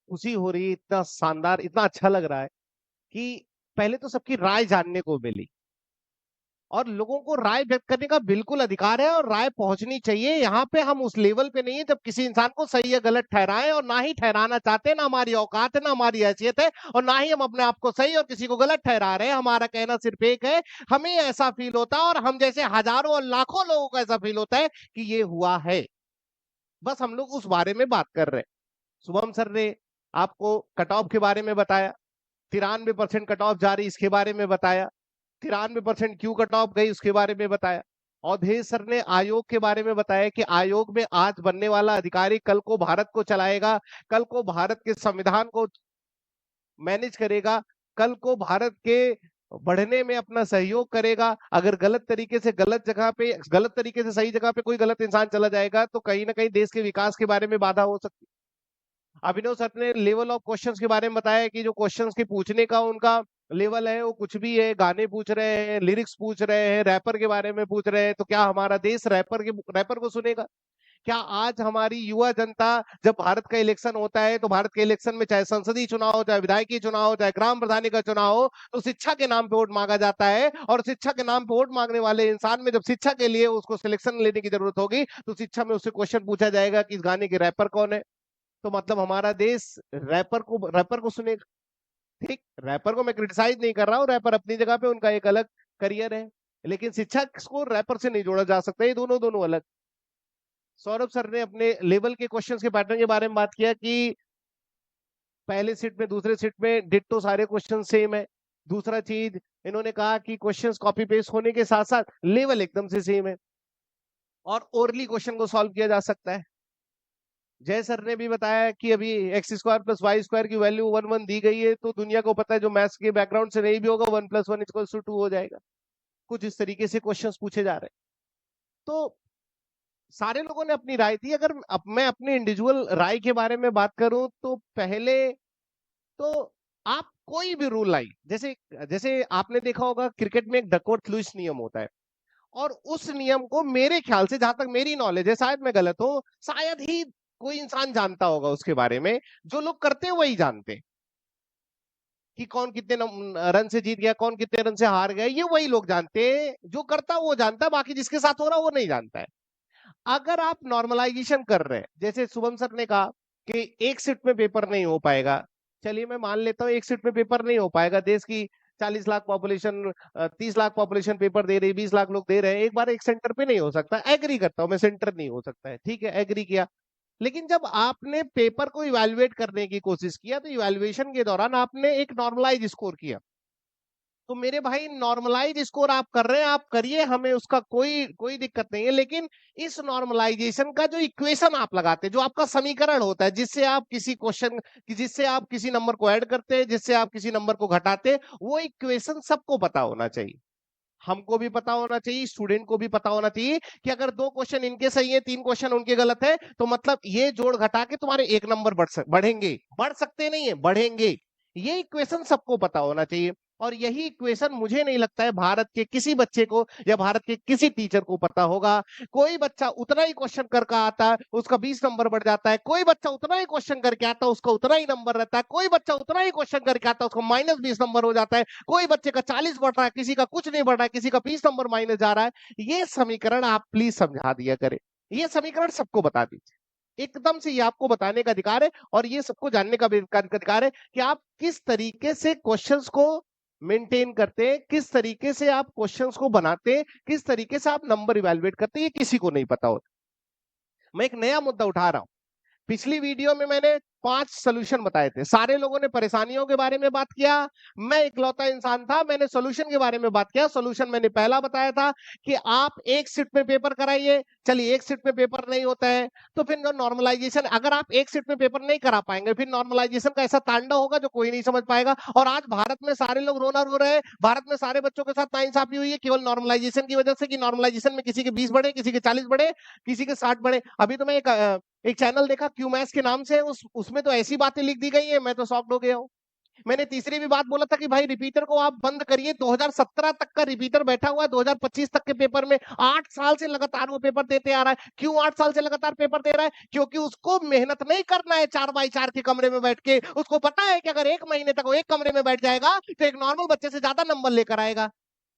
खुशी हो रही है, इतना शानदार, इतना अच्छा लग रहा है कि पहले तो सबकी राय जानने को मिली और लोगों को राय व्यक्त करने का बिल्कुल अधिकार है और राय पहुंचनी चाहिए। यहाँ पे हम उस लेवल पे नहीं है जब किसी इंसान को सही या गलत ठहराएं, और ना ही ठहराना चाहते हैं, ना हमारी औकात है, ना हमारी हैसियत है, और ना ही हम अपने आप को सही और किसी को गलत ठहरा रहे हैं। हमारा कहना सिर्फ एक है, हमें ऐसा फील होता है और हम जैसे हजारों और लाखों लोगों को ऐसा फील होता है कि ये हुआ है। बस हम लोग उस बारे में बात कर रहे हैं। शुभम सर ने आपको कट ऑफ के बारे में बताया, 93% कट ऑफ जारी इसके बारे में बताया, 93% क्यों कट ऑफ गई उसके बारे में बताया। अवधेश सर ने आयोग के बारे में बताया कि आयोग में आज बनने वाला अधिकारी कल को भारत को चलाएगा, कल को भारत के संविधान को मैनेज करेगा, कल को भारत के बढ़ने में अपना सहयोग करेगा। अगर गलत तरीके से गलत जगह पे, गलत तरीके से सही जगह पे कोई गलत इंसान चला जाएगा तो कहीं ना कहीं देश के विकास के बारे में बाधा हो सकती है। अभिनव सर ने लेवल ऑफ क्वेश्चंस के बारे में बताया कि जो क्वेश्चंस के पूछने का उनका लेवल है वो कुछ भी है, गाने पूछ रहे हैं, लिरिक्स पूछ रहे हैं, रैपर के बारे में पूछ रहे हैं, तो क्या हमारा देश रैपर को सुनेगा? क्या आज हमारी युवा जनता, जब भारत का इलेक्शन होता है तो भारत के इलेक्शन में चाहे संसदीय चुनाव हो, चाहे विधायकी चुनाव हो, चाहे ग्राम प्रधानी का चुनाव हो, तो शिक्षा के नाम पे वोट मांगा जाता है, और शिक्षा के नाम पे वोट मांगने वाले इंसान में जब शिक्षा के लिए उसको सिलेक्शन लेने की जरूरत होगी तो शिक्षा में उससे क्वेश्चन पूछा जाएगा कि इस गाने के रैपर कौन है। तो मतलब हमारा देश रैपर को सुनेगा। ठीक, रैपर को मैं क्रिटिसाइज नहीं कर रहा हूँ, रैपर अपनी जगह पे उनका एक अलग करियर है, लेकिन शिक्षा को रैपर से नहीं जोड़ा जा सकता, ये दोनों अलग। सौरभ सर ने अपने लेवल के क्वेश्चंस के पैटर्न के बारे में बात किया कि पहले सेट में दूसरे सेट में डिट्टो सारे क्वेश्चन सेम है। दूसरा चीज इन्होंने कहा कि क्वेश्चंस कॉपी पेस्ट होने के साथ साथ लेवल एकदम से सेम है और ओरली क्वेश्चन को सॉल्व किया जा सकता है। जय सर ने भी बताया कि अभी x² + y² की वैल्यू 1 1 दी गई है, तो दुनिया को पता है जो मैथ्स के बैकग्राउंड से नहीं भी होगा 1 + 1 = 2 हो जाएगा। कुछ इस तरीके से क्वेश्चंस पूछे जा रहे हैं। तो सारे लोगों ने अपनी राय दी। अगर मैं अपने इंडिविजुअल राय के बारे में बात करूं तो पहले तो आप कोई भी रूल लाई, जैसे जैसे आपने देखा होगा क्रिकेट में एक डकवर्थ-लुईस नियम होता है, और उस नियम को मेरे ख्याल से, जहां तक मेरी नॉलेज है, शायद मैं गलत हूं, शायद ही कोई इंसान जानता होगा उसके बारे में। जो लोग करते हैं वही जानते हैं कि कौन कितने रन से जीत गया, कौन कितने रन से हार गया, ये वही लोग जानते हैं। जो करता है वो जानता है, बाकी जिसके साथ हो रहा है वो नहीं जानता है। अगर आप नॉर्मलाइजेशन कर रहे हैं, जैसे शुभम सर ने कहा कि एक शिफ्ट में पेपर नहीं हो पाएगा, चलिए मैं मान लेता हूँ एक शिफ्ट में पेपर नहीं हो पाएगा। देश की 40 lakh population, 30 lakh population paper दे रही, 20 लाख लोग दे रहे हैं, एक बार एक सेंटर पे नहीं हो सकता। एग्री करता हूँ मैं, सेंटर नहीं हो सकता है, ठीक है, एग्री किया। लेकिन जब आपने पेपर को इवैल्यूएट करने की कोशिश किया तो इवैल्यूएशन के दौरान आपने एक नॉर्मलाइज स्कोर किया। तो मेरे भाई नॉर्मलाइज स्कोर आप कर रहे हैं, आप करिए, हमें उसका कोई दिक्कत नहीं है। लेकिन इस नॉर्मलाइजेशन का जो इक्वेशन आप लगाते हैं, जो आपका समीकरण होता है, जिससे आप किसी नंबर को ऐड करते हैं, जिससे आप किसी नंबर को घटाते हैं, वो इक्वेशन सबको पता होना चाहिए। हमको भी पता होना चाहिए, स्टूडेंट को भी पता होना चाहिए कि अगर 2 क्वेश्चन इनके सही है, 3 क्वेश्चन उनके गलत है, तो मतलब ये जोड़ घटा के तुम्हारे 1 नंबर बढ़ेंगे, बढ़ सकते नहीं है, बढ़ेंगे। ये इक्वेशन सबको पता होना चाहिए, और यही इक्वेशन मुझे नहीं लगता है भारत के किसी बच्चे को या भारत के किसी टीचर को पता होगा। कोई बच्चा उतना ही क्वेश्चन करके आता है, उसका 20 नंबर बढ़ जाता है। कोई बच्चा उतना ही क्वेश्चन करके आता है, उसका उतना ही नंबर रहता है। कोई बच्चा उतना ही क्वेश्चन करके आता है, उसका -20 नंबर हो जाता है। कोई बच्चे का 40 बढ़ रहा है, किसी का कुछ नहीं बढ़ रहा है, किसी का 20 नंबर माइनस जा रहा है। ये समीकरण आप प्लीज समझा दिया करें, ये समीकरण सबको बता दीजिए। एकदम से ये आपको बताने का अधिकार है, और ये सबको जानने का अधिकार है कि आप किस तरीके से क्वेश्चंस को मेंटेन करते हैं, किस तरीके से आप क्वेश्चंस को बनाते हैं, किस तरीके से आप नंबर इवैल्यूएट करते हैं, ये किसी को नहीं पता होता। मैं एक नया मुद्दा उठा रहा हूं। पिछली वीडियो में मैंने 5 सॉल्यूशन बताए थे। सारे लोगों ने परेशानियों के बारे में बात किया, मैं इकलौता इंसान था, मैंने सॉल्यूशन के बारे में बात किया। सॉल्यूशन मैंने पहला बताया था कि आप एक शिफ्ट में पेपर कराइए। चलिए, एक शिफ्ट में पेपर नहीं होता है तो फिर नॉर्मलाइजेशन, अगर आप एक शिफ्ट में पेपर नहीं करा पाएंगे, फिर नॉर्मलाइजेशन का ऐसा तांडव होगा जो कोई नहीं समझ पाएगा। और आज भारत में सारे लोग रोना रो रहे हैं, भारत में सारे बच्चों के साथ नाइंसाफी हुई है केवल नॉर्मलाइजेशन की वजह से, कि नॉर्मलाइजेशन में किसी के 20 बढ़े, किसी के 40 बढ़े, किसी के 60 बढ़े। अभी तो मैं एक चैनल देखा क्यूमैस के नाम से, उसमें तो ऐसी बातें लिख दी गई है, मैं तो शॉक्ड हो गया हूँ। मैंने तीसरी भी बात बोला था कि भाई रिपीटर को आप बंद करिए। 2017 तक का रिपीटर बैठा हुआ है 2025 तक के पेपर में। 8 साल से लगातार वो पेपर देते आ रहा है। क्यों 8 साल से लगातार पेपर दे रहा है? क्योंकि उसको मेहनत नहीं करना है 4x4 के कमरे में बैठ के। उसको पता है कि अगर 1 महीने तक वो एक कमरे में बैठ जाएगा तो एक नॉर्मल बच्चे से ज्यादा नंबर लेकर आएगा,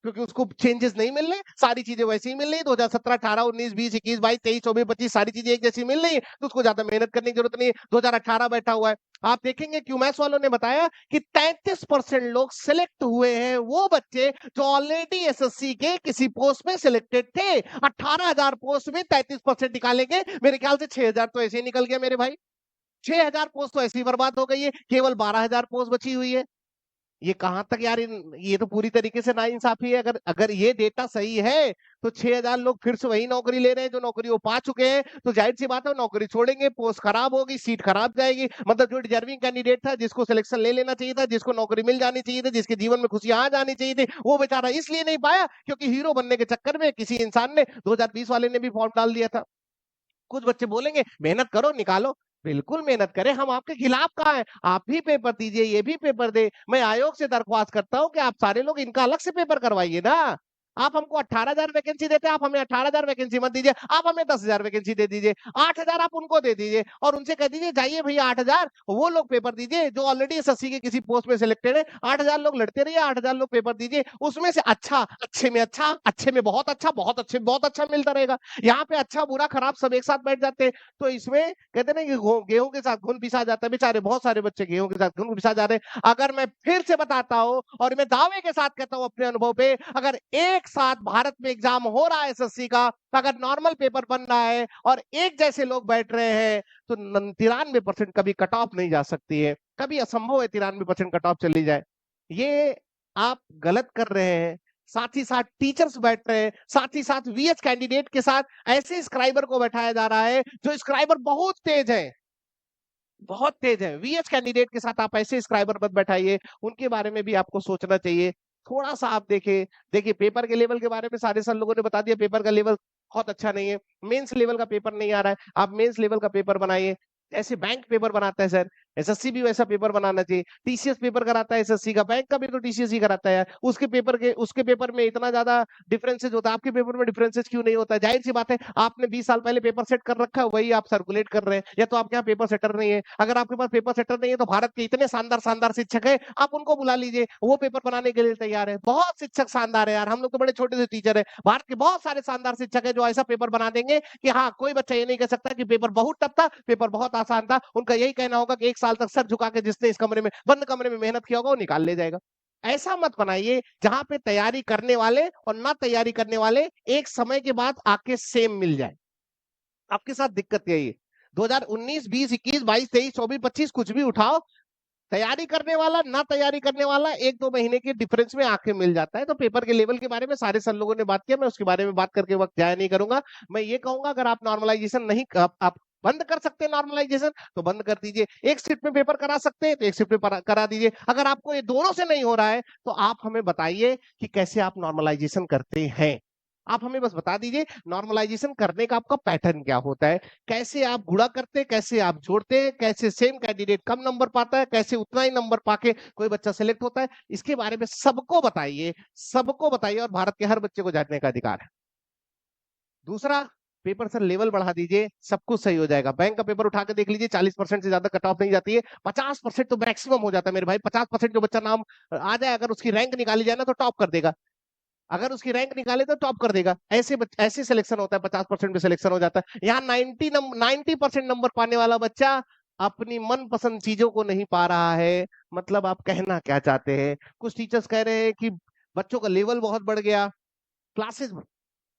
क्योंकि उसको चेंजेस नहीं मिल रहे, सारी चीजें वैसी ही मिल रही। 2017, 18, 19, 20, 21, 22, 23, 24, 25 सारी चीजें एक जैसी मिल रही है, तो उसको ज्यादा मेहनत करने की जरूरत नहीं है। 2018 बैठा हुआ है। आप देखेंगे क्यूमैस वालों ने बताया कि 33% लोग सिलेक्ट हुए हैं, वो बच्चे जो ऑलरेडी एसएससी के किसी पोस्ट में सिलेक्टेड थे। 18,000 पोस्ट में 33% निकालेंगे, मेरे ख्याल से 6,000 तो ऐसे ही निकल गया मेरे भाई। 6,000 पोस्ट तो ऐसी बर्बाद हो गई है, केवल 12,000 पोस्ट बची हुई है। ये कहां तक यार, ये तो पूरी तरीके से नाइंसाफी है। अगर अगर ये डेटा सही है तो 6,000 लोग फिर से वही नौकरी ले रहे हैं जो नौकरी वो पा चुके हैं, तो जाहिर सी बात है वो नौकरी छोड़ेंगे, पोस्ट खराब होगी, सीट खराब जाएगी। मतलब जो डिजर्विंग कैंडिडेट था, जिसको सिलेक्शन ले लेना चाहिए था, जिसको नौकरी मिल जानी चाहिए थी, जिसके जीवन में खुशियां आ जानी चाहिए थी, वो बेचारा इसलिए नहीं पाया क्योंकि हीरो बनने के चक्कर में किसी इंसान ने, 2020 वाले ने भी फॉर्म डाल दिया था। कुछ बच्चे बोलेंगे मेहनत करो निकालो, बिल्कुल मेहनत करें, हम आपके खिलाफ कहाँ हैं? आप भी पेपर दीजिए, ये भी पेपर दे। मैं आयोग से दरख्वास्त करता हूं कि आप सारे लोग इनका अलग से पेपर करवाइए ना। आप हमको 18,000 वैकेंसी देते हैं, आप हमें 18,000 वैकेंसी मत दीजिए, आप हमें 10,000 वैकेंसी दे दीजिए। 8,000 आप उनको दे दीजिए और उनसे कह दीजिए जाइए भैया 8,000 वो लोग पेपर दीजिए जो ऑलरेडी एसएससी के किसी पोस्ट में सिलेक्टेड है। 8,000 लोग लड़ते रहिए, 8,000 लोग पेपर दीजिए, उसमें से अच्छा, अच्छे में अच्छा, अच्छे में बहुत अच्छा, बहुत अच्छे में बहुत अच्छा मिलता रहेगा। यहाँ पे अच्छा बुरा खराब सब एक साथ बैठ जाते हैं। तो इसमें कहते ना कि गेहूं के साथ घुन पिसा जाता है, बेचारे बहुत सारे बच्चे गेहूं के साथ घुन पिसा जा रहे हैं। अगर मैं फिर से बताता हूं और मैं दावे के साथ कहता हूं अपने अनुभव पे, अगर एक साथ भारत में एग्जाम हो रहा है एसएससी का, अगर नॉर्मल पेपर बन रहा है और एक जैसे लोग बैठ रहे हैं, तो 93% कभी कट ऑफ नहीं जा सकती है। कभी असंभव है 93% कट ऑफ चली जाए। ये आप गलत कर रहे हैं। साथ ही साथ टीचर्स बैठ रहे हैं, साथ ही साथ वीएच कैंडिडेट के साथ ऐसे स्क्राइबर को बैठाया जा रहा है जो स्क्राइबर बहुत तेज है, बहुत तेज है। वीएच कैंडिडेट के साथ आप ऐसे स्क्राइबर मत बैठाइए, उनके बारे में भी आपको सोचना चाहिए। थोड़ा सा आप देखिए पेपर के लेवल के बारे में सारे सर लोगों ने बता दिया, पेपर का लेवल बहुत अच्छा नहीं है। मेंस लेवल का पेपर नहीं आ रहा है, आप मेंस लेवल का पेपर बनाइए। ऐसे बैंक पेपर बनाता है सर, एसएससी भी वैसा पेपर बनाना चाहिए। टीसीएस पेपर कराता है एसएससी का, बैंक का भी तो टीसीएस ही कराता है यार। उसके पेपर में इतना ज्यादा डिफरेंसेज होता है, आपके पेपर में डिफरेंसेज क्यों नहीं होता है? जाहिर सी बात है, आपने 20 साल पहले पेपर सेट कर रखा है, वही आप सर्कुलेट कर रहे हैं, या तो आपके यहाँ पेपर सेटर नहीं है। अगर आपके पास पेपर सेटर नहीं है तो भारत के इतने शानदार शानदार शिक्षक है, आप उनको बुला लीजिए, वो पेपर बनाने के लिए तैयार है। बहुत शिक्षक शानदार है यार, हम लोग तो बड़े छोटे से टीचर है। भारत के बहुत सारे शानदार शिक्षक है जो ऐसा पेपर बना देंगे कि हाँ, कोई बच्चा ये नहीं कह सकता कि पेपर बहुत टफ था, पेपर बहुत आसान था। उनका यही कहना होगा कि 1 साल तक सर झुका के जिसने इस कमरे में, बंद कमरे में मेहनत किया होगा, वो निकाल ले जाएगा। ऐसा मत बनाइए जहां पे तैयारी करने वाले और ना तैयारी करने वाले एक समय के बाद आके सेम मिल जाए। आपके साथ दिक्कत यही है। 2019, 20, 21, 22, 23, 24, 25 कुछ भी उठाओ, तैयारी करने वाला ना तैयारी करने वाला 1-2 महीने के डिफरेंस में आके मिल जाता है। तो पेपर के लेवल के बारे में सारे सर लोगों ने बात किया, मैं उसके बारे में बात करके वक्त जाया नहीं करूंगा। मैं ये कहूंगा अगर आप नॉर्मलाइजेशन नहीं, आप बंद कर सकते हैं नॉर्मलाइजेशन तो बंद कर दीजिए। एक शिफ्ट में पेपर करा सकते हैं तो एक शिफ्ट में करा दीजिए। अगर आपको ये दोनों से नहीं हो रहा है तो आप हमें बताइए कि कैसे आप नॉर्मलाइजेशन करते हैं। आप हमें बस बता दीजिए नॉर्मलाइजेशन करने का आपका पैटर्न क्या होता है, कैसे आप गुणा करते हैं, कैसे आप जोड़ते हैं, कैसे सेम कैंडिडेट कम नंबर पाता है, कैसे उतना ही नंबर पाके कोई बच्चा सिलेक्ट होता है। इसके बारे में सबको बताइए, सबको बताइए, और भारत के हर बच्चे को जानने का अधिकार है। दूसरा, पेपर सर लेवल बढ़ा दीजिए, सब कुछ सही हो जाएगा। बैंक का पेपर उठा के देख लीजिए, 40% से ज्यादा कट ऑफ नहीं जाती है, 50% तो मैक्सिमम हो जाता है मेरे भाई। 50% जो बच्चा नाम आ जाए, अगर उसकी रैंक निकाली जाए ना तो टॉप कर देगा। अगर उसकी रैंक निकाले तो टॉप कर देगा। ऐसे सिलेक्शन होता है, 50% में सिलेक्शन हो जाता है। यहाँ 90% नंबर पाने वाला बच्चा अपनी मनपसंद चीजों को नहीं पा रहा है। मतलब आप कहना क्या चाहते हैं? कुछ टीचर्स कह रहे हैं कि बच्चों का लेवल बहुत बढ़ गया, क्लासेस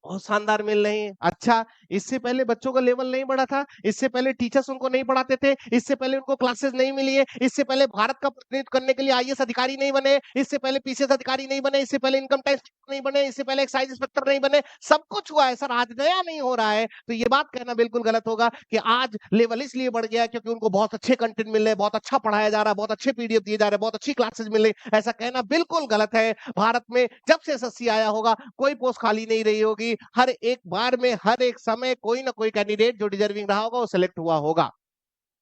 बहुत शानदार मिल रही हैं। अच्छा, इससे पहले बच्चों का लेवल नहीं बढ़ा था, इससे पहले टीचर्स उनको नहीं पढ़ाते थे, इससे पहले उनको क्लासेस नहीं मिली है, इससे पहले भारत का प्रतिनिधित्व करने के लिए आईएएस अधिकारी नहीं बने, इससे पहले पीसीएस अधिकारी नहीं बने, इससे पहले इनकम टैक्स नहीं बने, इससे पहले एक्साइज इंस्पेक्टर नहीं बने, सब कुछ हुआ है सर, आज नया नहीं हो रहा है। तो ये बात कहना बिल्कुल गलत होगा कि आज लेवल इसलिए बढ़ गया है क्योंकि उनको बहुत अच्छे कंटेंट मिल रहे हैं, बहुत अच्छा पढ़ाया जा रहा है, बहुत अच्छे पीडीएफ दिए जा रहे हैं, बहुत अच्छी क्लासेस मिल रही है, ऐसा कहना बिल्कुल गलत है। भारत में जब से एसएससी आया होगा कोई पोस्ट खाली नहीं रही होगी, हर एक बार में हर एक समय कोई ना कोई कैंडिडेट जो डिजर्विंग रहा होगा वो सिलेक्ट हुआ होगा।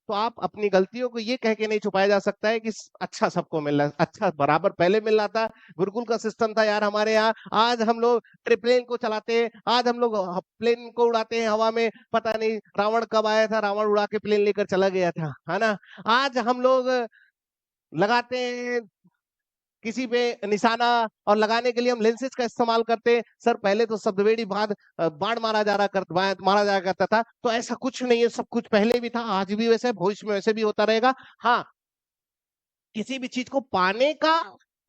तो आप अपनी गलतियों को ये कह के नहीं छुपाया जा सकता है कि अच्छा सबको मिल रहा है, अच्छा बराबर पहले मिल रहा था, गुरुकुल का सिस्टम था यार हमारे यहाँ, आज हम लोग ट्रिप्लेन को चलाते हैं, आज हम लोग प्लेन को उड़ाते हैं हवा में, पता नहीं रावण कब आया था, रावण उड़ा के प्लेन लेकर चला गया था, है ना। आज हम लोग लगाते हैं किसी पे निशाना और लगाने के लिए हम लेंसेज का इस्तेमाल करते हैं। सर पहले तो शब्दवेड़ी बाण मारा जाया करता था, तो ऐसा कुछ नहीं है, सब कुछ पहले भी था, आज भी वैसे है, भविष्य में वैसे भी होता रहेगा। हाँ, किसी भी चीज को पाने का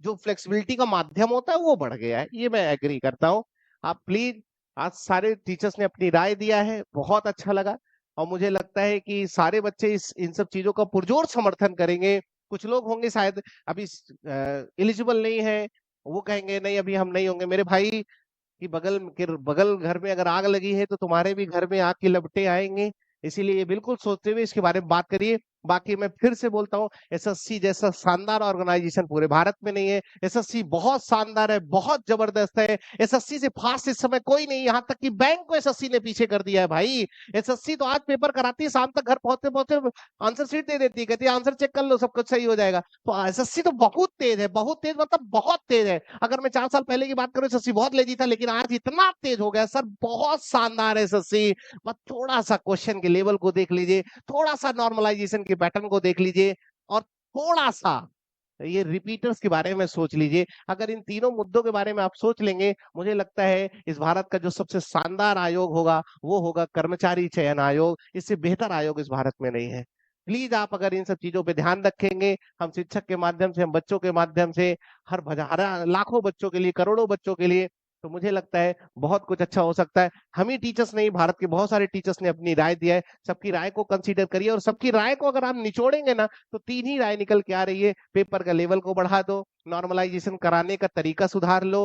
जो फ्लेक्सिबिलिटी का माध्यम होता है वो बढ़ गया है, ये मैं एग्री करता हूँ। आप प्लीज, आज सारे टीचर्स ने अपनी राय दिया है, बहुत अच्छा लगा, और मुझे लगता है कि सारे बच्चे इन सब चीजों का पुरजोर समर्थन करेंगे। कुछ लोग होंगे शायद अभी एलिजिबल नहीं है, वो कहेंगे नहीं अभी हम नहीं होंगे। मेरे भाई की बगल घर में अगर आग लगी है तो तुम्हारे भी घर में आग की लपटें आएंगे, इसीलिए बिल्कुल सोचते हुए इसके बारे में बात करिए। बाकी मैं फिर से बोलता हूँ, एसएससी जैसा शानदार ऑर्गेनाइजेशन पूरे भारत में नहीं है। एसएससी बहुत शानदार है, बहुत जबरदस्त है, एसएससी से फास्ट इस समय कोई नहीं, यहाँ तक कि बैंक को एसएससी ने पीछे कर दिया है भाई। एसएससी तो आज पेपर कराती है, शाम तक घर पहुंचते पहुंचते आंसर शीट दे देती है, कहती है आंसर चेक कर लो सब कुछ सही हो जाएगा। तो एसएससी तो बहुत तेज है, बहुत तेज मतलब बहुत तेज है। अगर मैं 4 साल पहले की बात करूं एसएससी बहुत लेजी था, लेकिन आज इतना तेज हो गया सर, बहुत शानदार है एसएससी। बस थोड़ा सा क्वेश्चन के लेवल को देख लीजिए, थोड़ा सा नॉर्मलाइजेशन के पैटर्न को देख लीजिए, और थोड़ा सा ये रिपीटर्स के बारे में सोच लीजिए। अगर इन तीनों मुद्दों के बारे में आप सोच लेंगे, मुझे लगता है इस भारत का जो सबसे शानदार आयोग होगा वो होगा कर्मचारी चयन आयोग। इससे बेहतर आयोग इस भारत में नहीं है। प्लीज आप अगर इन सब चीजों पे ध्यान रखेंगे, हम शिक्षक के माध्यम से, हम बच्चों के माध्यम से, हर लाखों बच्चों के लिए, करोड़ों बच्चों के लिए, तो मुझे लगता है बहुत कुछ अच्छा हो सकता है। हम ही टीचर्स नहीं, भारत के बहुत सारे टीचर्स ने अपनी राय दिया है, सबकी राय को कंसीडर करिए, और सबकी राय को अगर आप निचोड़ेंगे ना तो 3 ही राय निकल के आ रही है। पेपर का लेवल को बढ़ा दो, नॉर्मलाइजेशन कराने का तरीका सुधार लो,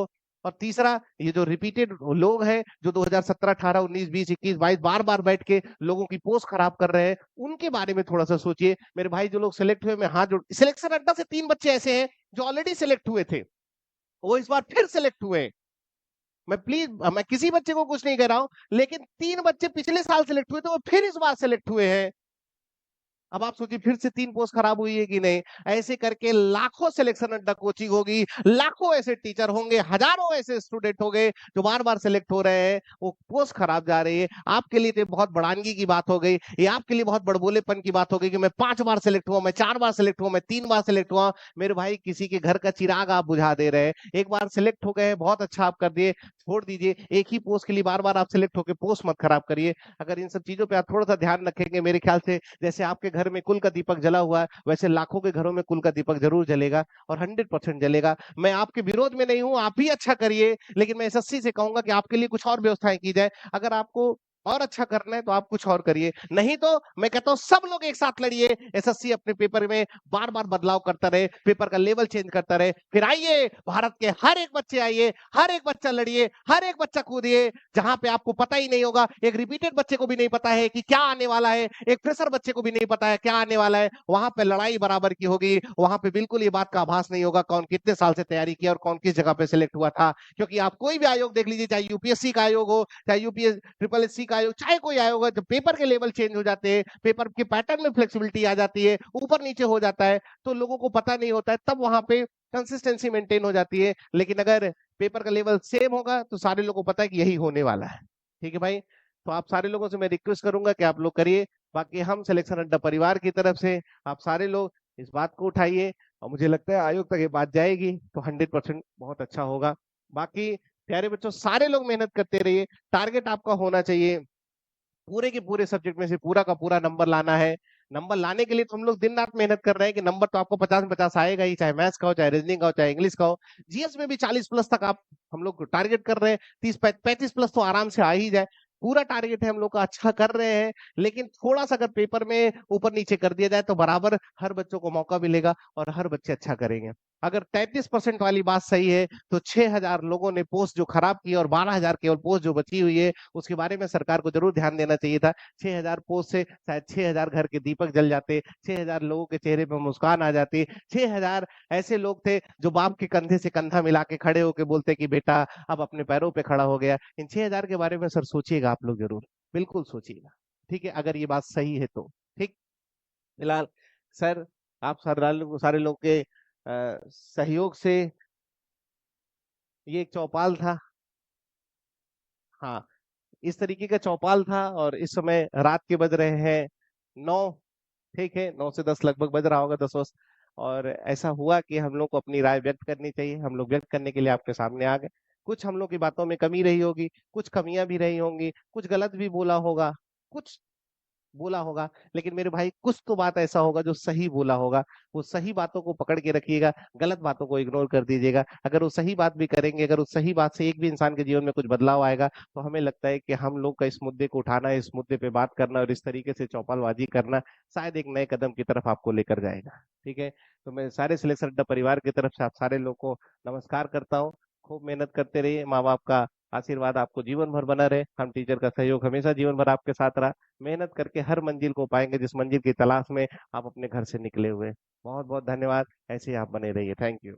और तीसरा ये जो रिपीटेड लोग हैं जो 2017, 18, 19, 20, 21, 22 बार बार बैठ के लोगों की पोस्ट खराब कर रहे हैं, उनके बारे में थोड़ा सा सोचिए। मेरे भाई जो लोग सिलेक्ट हुए, मैं हाथ जोड़, सिलेक्शन अड्डा से 3 बच्चे ऐसे हैं जो ऑलरेडी सिलेक्ट हुए थे, वो इस बार फिर सिलेक्ट हुए। मैं किसी बच्चे को कुछ नहीं कह रहा हूं, लेकिन 3 बच्चे पिछले साल सिलेक्ट हुए थे, वो फिर इस बार सिलेक्ट हुए हैं। अब आप सोचिए फिर से 3 पोस्ट खराब हुई है कि नहीं। ऐसे करके लाखों सिलेक्शन अड्डा कोचिंग होगी, लाखों ऐसे टीचर होंगे, हजारों ऐसे स्टूडेंट होंगे जो बार बार सिलेक्ट हो रहे हैं, वो पोस्ट खराब जा रही है। आपके लिए तो बहुत बड़ानगी की बात हो गई, ये आपके लिए बहुत बड़बोलेपन की बात हो गई कि मैं 5 बार सिलेक्ट हुआ, मैं 4 बार सिलेक्ट हुआ, मैं 3 बार सिलेक्ट हुआ। मेरे भाई किसी के घर का चिराग आप बुझा दे रहे हैं। एक बार सिलेक्ट हो गए, बहुत अच्छा आप कर दिए, छोड़ दीजिए। एक ही पोस्ट के लिए बार बार आप सिलेक्ट होकर पोस्ट मत खराब करिए। अगर इन सब चीजों पर आप थोड़ा सा ध्यान रखेंगे, मेरे ख्याल से जैसे आपके घर में कुल का दीपक जला हुआ है, वैसे लाखों के घरों में कुल का दीपक जरूर जलेगा, और 100% जलेगा। मैं आपके विरोध में नहीं हूं, आप भी अच्छा करिए, लेकिन मैं एसएससी से कहूंगा कि आपके लिए कुछ और व्यवस्थाएं की जाए। अगर आपको और अच्छा करना है तो आप कुछ और करिए, नहीं तो मैं कहता हूं सब लोग एक साथ लड़िए। एसएससी अपने पेपर में बार बार बदलाव करता रहे, पेपर का लेवल चेंज करता रहे, फिर आइए भारत के हर एक बच्चे आइए, हर एक बच्चा लड़िए, हर एक बच्चा कूदिए, जहां पे आपको पता ही नहीं होगा। एक रिपीटेड बच्चे को भी नहीं पता है कि क्या आने वाला है, एक फ्रेशर बच्चे को भी नहीं पता है क्या आने वाला है, वहां पे लड़ाई बराबर की होगी। वहां पे बिल्कुल ये बात का आभास नहीं होगा कौन कितने साल से तैयारी किया और कौन किस जगह पे सिलेक्ट हुआ था। क्योंकि आप कोई भी आयोग देख लीजिए, चाहे यूपीएससी का आयोग हो, चाहे यूपीएस ट्रिपल एससी का आयोग, चाहे कोई आयोग, जब पेपर के लेवल चेंज हो जाते हैं, पेपर के पैटर्न में फ्लेक्सिबिलिटी आ जाती है, ऊपर नीचे हो जाता है, तो लोगों को पता नहीं होता है, तब वहां पे कंसिस्टेंसी मेंटेन हो जाती है। लेकिन अगर पेपर का लेवल सेम होगा तो सारे लोगों को पता है कि यही होने वाला है। ठीक है भाई, तो आप सारे लोगों से मैं रिक्वेस्ट करूंगा कि आप लोग करिए। बाकी हम सिलेक्शन अड्डा परिवार की तरफ से आप सारे लोग इस बात को उठाइए, और मुझे लगता है आयोग तक ये बात जाएगी तो 100% बहुत अच्छा होगा। बाकी प्यारे बच्चों, सारे लोग मेहनत करते रहिए, टारगेट आपका होना चाहिए पूरे के पूरे सब्जेक्ट में से पूरा का पूरा नंबर लाना है। नंबर लाने के लिए तो हम लोग दिन रात मेहनत कर रहे हैं कि नंबर तो आपको 50 में 50 आएगा ही, चाहे मैथ्स का हो, चाहे रीजनिंग का हो, चाहे इंग्लिश का हो। जीएस में भी 40 प्लस तक आप हम लोग टारगेट कर रहे हैं, 30-35 प्लस तो आराम से आ ही जाए। पूरा टारगेट है हम लोग का, अच्छा कर रहे हैं। लेकिन थोड़ा सा अगर पेपर में ऊपर नीचे कर दिया जाए तो बराबर हर बच्चों को मौका मिलेगा और हर बच्चे अच्छा करेंगे। अगर 33% वाली बात सही है तो 6000 लोगों ने पोस्ट जो खराब की और 12000 केवल पोस्ट जो बची हुई है उसके बारे में सरकार को जरूर ध्यान देना चाहिए था। 6000 पोस्ट से शायद 6000 घर के दीपक जल जाते, 6000 लोगों के चेहरे पर मुस्कान आ जाती, 6000 ऐसे लोग थे जो बाप के कंधे से कंधा मिला के खड़े होके बोलते कि बेटा अब अपने पैरों पे खड़ा हो गया। इन 6000 के बारे में सर सोचिएगा आप लोग जरूर, बिल्कुल सोचिएगा। ठीक है, अगर ये बात सही है तो ठीक। फिलहाल सर आप सारे लोग के सहयोग से ये एक चौपाल था। हाँ, इस तरीके का चौपाल था और इस समय रात के बज रहे हैं 9। ठीक है, 9 से 10 लगभग बज रहा होगा, 10 और ऐसा हुआ कि हम लोग को अपनी राय व्यक्त करनी चाहिए। हम लोग व्यक्त करने के लिए आपके सामने आ गए। कुछ हम लोग की बातों में कमी रही होगी, कुछ कमियां भी रही होंगी, कुछ गलत भी बोला होगा, कुछ बोला होगा, लेकिन मेरे भाई कुछ तो बात ऐसा होगा जो सही बोला होगा। वो सही बातों को पकड़ के रखिएगा, गलत बातों को इग्नोर कर दीजिएगा। अगर वो सही बात भी करेंगे, अगर उस सही बात से एक भी इंसान के जीवन में कुछ बदलाव आएगा तो हमें लगता है कि हम लोग का इस मुद्दे को उठाना, इस मुद्दे पे बात करना और इस तरीके से चौपालबाजी करना शायद एक नए कदम की तरफ आपको लेकर जाएगा। ठीक है, तो मैं सारे सिलेक्शन अड्डा परिवार की तरफ से आप सारे लोग को नमस्कार करता हूँ। खूब मेहनत करते रहिए, माँ बाप का आशीर्वाद आपको जीवन भर बना रहे, हम टीचर का सहयोग हमेशा जीवन भर आपके साथ रहा। मेहनत करके हर मंजिल को पाएंगे जिस मंजिल की तलाश में आप अपने घर से निकले हुए। बहुत बहुत धन्यवाद, ऐसे ही आप बने रहिए। Thank you.